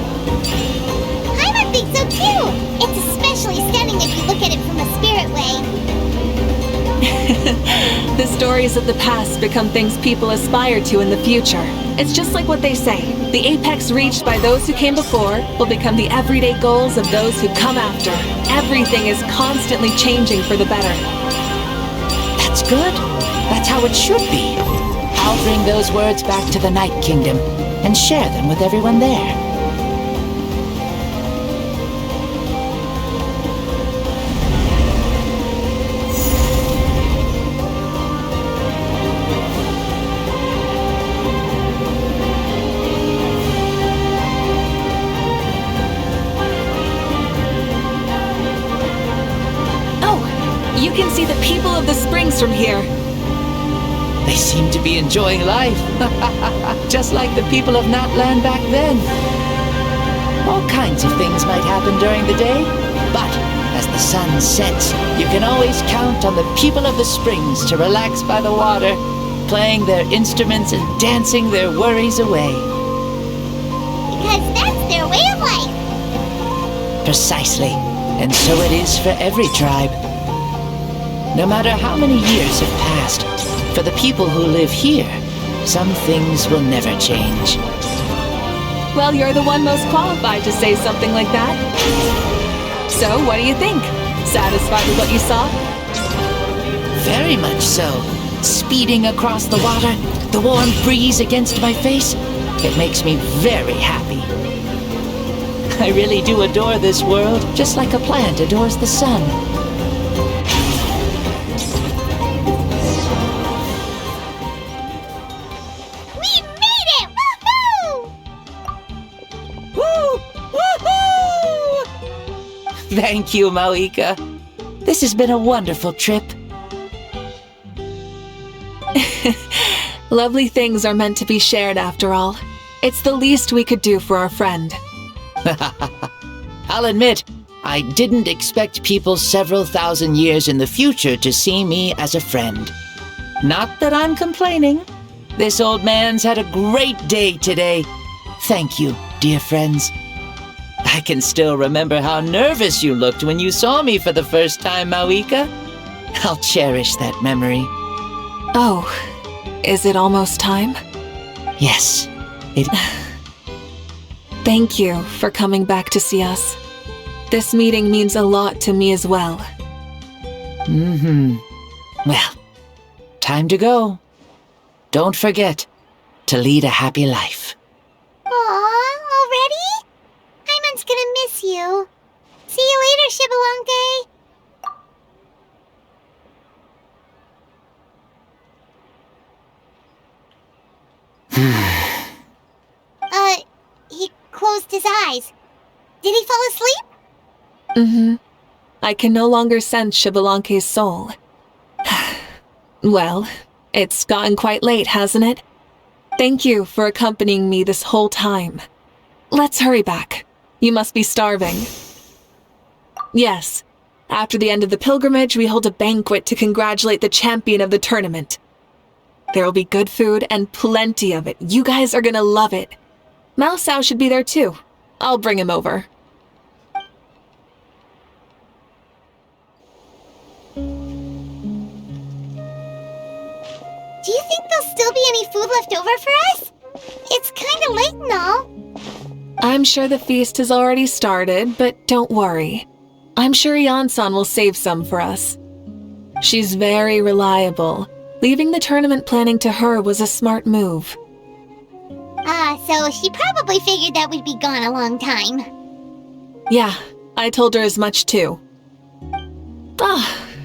I think so too! It's especially stunning if you look at it from a spirit way. The stories of the past become things people aspire to in the future. It's just like what they say. The apex reached by those who came before will become the everyday goals of those who come after. Everything is constantly changing for the better. That's good. That's how it should be. I'll bring those words back to the Night Kingdom and share them with everyone there. You can see the people of the springs from here. They seem to be enjoying life. Just like the people of Natlan back then. All kinds of things might happen during the day, but as the sun sets, you can always count on the people of the springs to relax by the water, playing their instruments and dancing their worries away. Because that's their way of life. Precisely. And so it is for every tribe. No matter how many years have passed, For the people who live here, some things will never change. Well, you're the one most qualified to say something like that. So, what do you think? Satisfied with what you saw? Very much so. Speeding across the water, the warm breeze against my face, it makes me very happy. I really do adore this world, just like a plant adores the sun. We made it! Woohoo! Woo! Woohoo! Thank you, Mauika. This has been a wonderful trip. Lovely things are meant to be shared after all. It's the least we could do for our friend. I'll admit, I didn't expect people several thousand years in the future to see me as a friend. Not that I'm complaining. This old man's had a great day today. Thank you, dear friends. I can still remember how nervous you looked when you saw me for the first time, Mauika. I'll cherish that memory. Oh, is it almost time? Yes, it... Thank you for coming back to see us. This meeting means a lot to me as well. Well, time to go. Don't forget to lead a happy life. Aw, already? Paimon's gonna miss you. See you later, Xbalanque. He closed his eyes. Did he fall asleep? I can no longer sense Xbalanque's soul. Well, it's gotten quite late, hasn't it? Thank you for accompanying me this whole time. Let's hurry back. You must be starving. Yes, after the end of the pilgrimage, we hold a banquet to congratulate the champion of the tournament. There will be good food and plenty of it. You guys are gonna love it. Mao Sao should be there too. I'll bring him over. Do you think there'll still be any food left over for us? It's kinda late and all. I'm sure the feast has already started, but don't worry. I'm sure Yan-san will save some for us. She's very reliable. Leaving the tournament planning to her was a smart move. So she probably figured that we'd be gone a long time. Yeah, I told her as much too.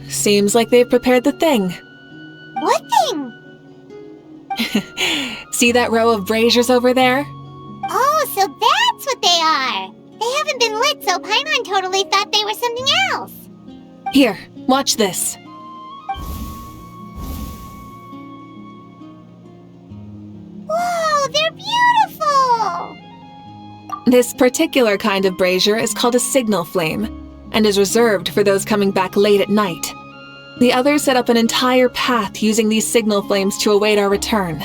Seems like they've prepared the thing. What thing? See that row of braziers over there? Oh, so that's what they are. They haven't been lit, so Paimon totally thought they were something else. Here, watch this. Whoa, they're beautiful! This particular kind of brazier is called a signal flame, and is reserved for those coming back late at night. The others set up an entire path using these signal flames to await our return.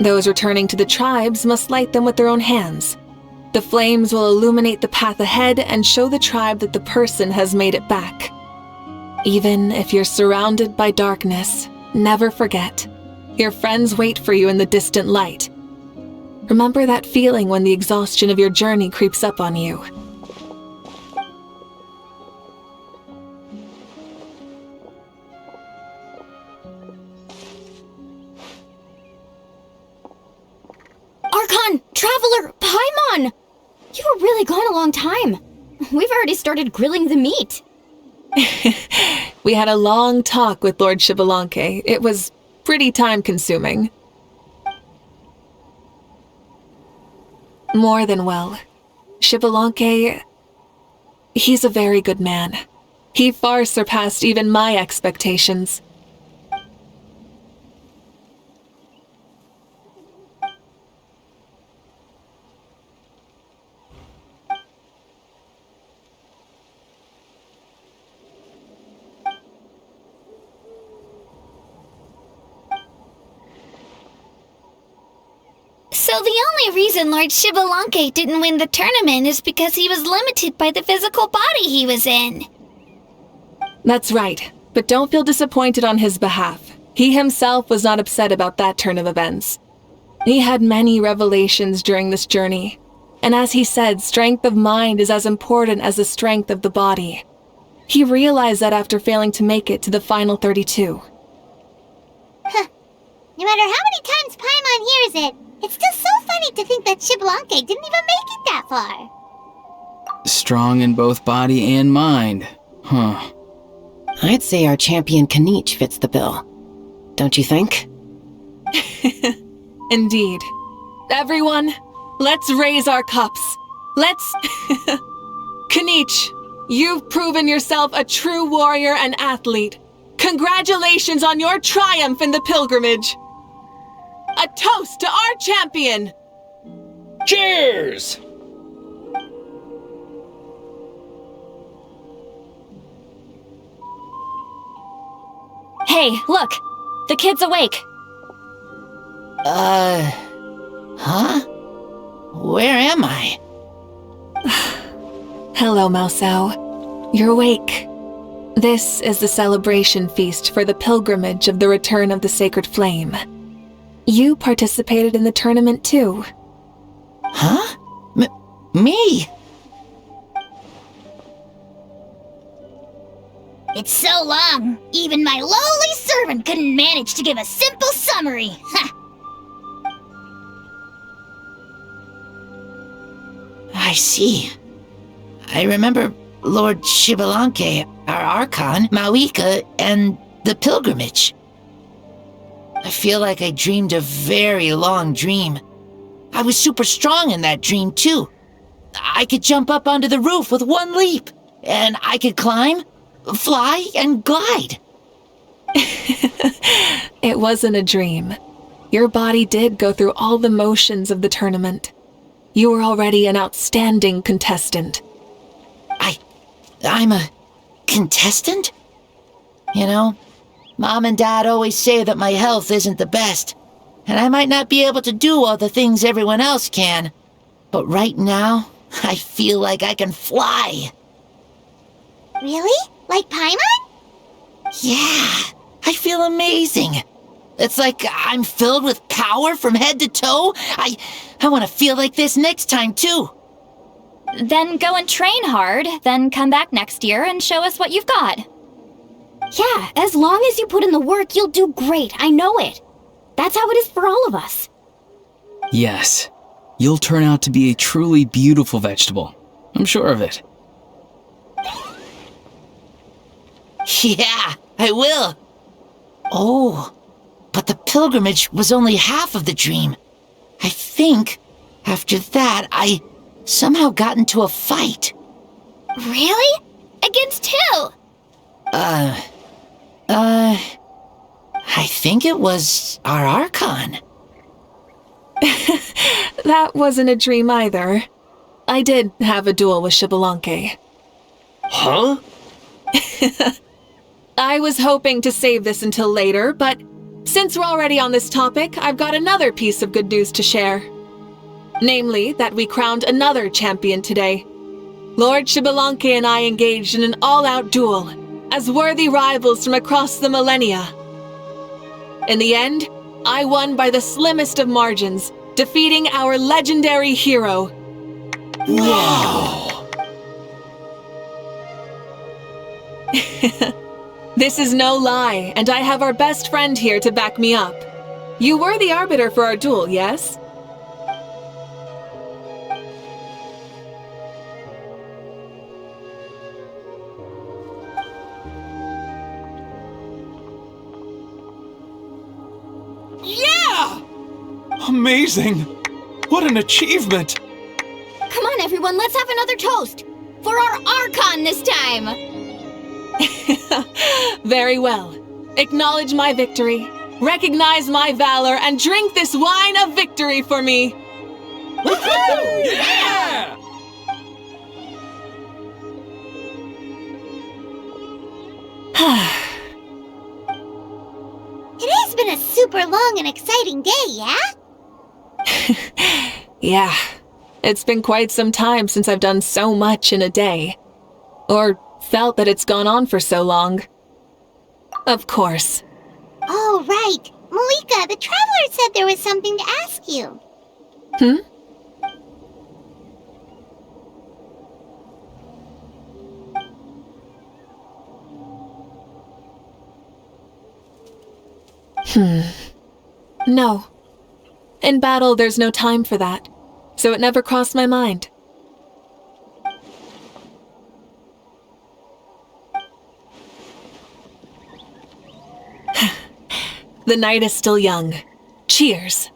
Those returning to the tribes must light them with their own hands. The flames will illuminate the path ahead and show the tribe that the person has made it back. Even if you're surrounded by darkness, never forget. Your friends wait for you in the distant light. Remember that feeling when the exhaustion of your journey creeps up on you. Archon! Traveler! Paimon! You were really gone a long time. We've already started grilling the meat. We had a long talk with Lord Xbalanque. It was pretty time-consuming. More than well. Xbalanque, he's a very good man. He far surpassed even my expectations. So the only reason Lord Xbalanque didn't win the tournament is because he was limited by the physical body he was in. That's right, but don't feel disappointed on his behalf. He himself was not upset about that turn of events. He had many revelations during this journey, and as he said, strength of mind is as important as the strength of the body. He realized that after failing to make it to the final 32. Huh. No matter how many times Paimon hears it, it's still so funny to think that Xbalanque didn't even make it that far. Strong in both body and mind. Huh. I'd say our champion Kaniche fits the bill. Don't you think? Indeed. Everyone, let's raise our cups. Let's... Kaniche, you've proven yourself a true warrior and athlete. Congratulations on your triumph in the pilgrimage. A toast to our champion! Cheers! Hey, look! The kid's awake! Huh? Where am I? Hello, Mausau. You're awake. This is the celebration feast for the pilgrimage of the return of the sacred flame. You participated in the tournament too. Huh? Me? It's so long, even my lowly servant couldn't manage to give a simple summary. Ha! I see. I remember Lord Xbalanque, our Archon, Mawika, and the pilgrimage. I feel like I dreamed a very long dream. I was super strong in that dream, too. I could jump up onto the roof with one leap, and I could climb, fly, and glide. It wasn't a dream. Your body did go through all the motions of the tournament. You were already an outstanding contestant. I'm a contestant? You know, Mom and Dad always say that my health isn't the best, and I might not be able to do all the things everyone else can. But right now, I feel like I can fly. Really? Like Paimon? Yeah, I feel amazing. It's like I'm filled with power from head to toe. I want to feel like this next time, too. Then go and train hard, then come back next year and show us what you've got. Yeah, as long as you put in the work, you'll do great. I know it. That's how it is for all of us. Yes. You'll turn out to be a truly beautiful vegetable. I'm sure of it. Yeah, I will. Oh, but the pilgrimage was only half of the dream. I think, after that, I somehow got into a fight. Really? Against who? I think it was our Archon. That wasn't a dream either. I did have a duel with Xbalanque. Huh? I was hoping to save this until later, but since we're already on this topic, I've got another piece of good news to share. Namely, that we crowned another champion today. Lord Xbalanque and I engaged in an all-out duel, as worthy rivals from across the millennia. In the end, I won by the slimmest of margins, defeating our legendary hero. Wow! This is no lie, and I have our best friend here to back me up. You were the arbiter for our duel, yes? Yeah! Amazing! What an achievement! Come on, everyone, let's have another toast. For our Archon this time. Very well. Acknowledge my victory, recognize my valor, and drink this wine of victory for me. Woohoo! Yeah! It has been a super long and exciting day, yeah? Yeah, it's been quite some time since I've done so much in a day. Or felt that it's gone on for so long. Of course. Oh, right. Malika, the Traveler said there was something to ask you. No. In battle, there's no time for that, so it never crossed my mind. The night is still young. Cheers.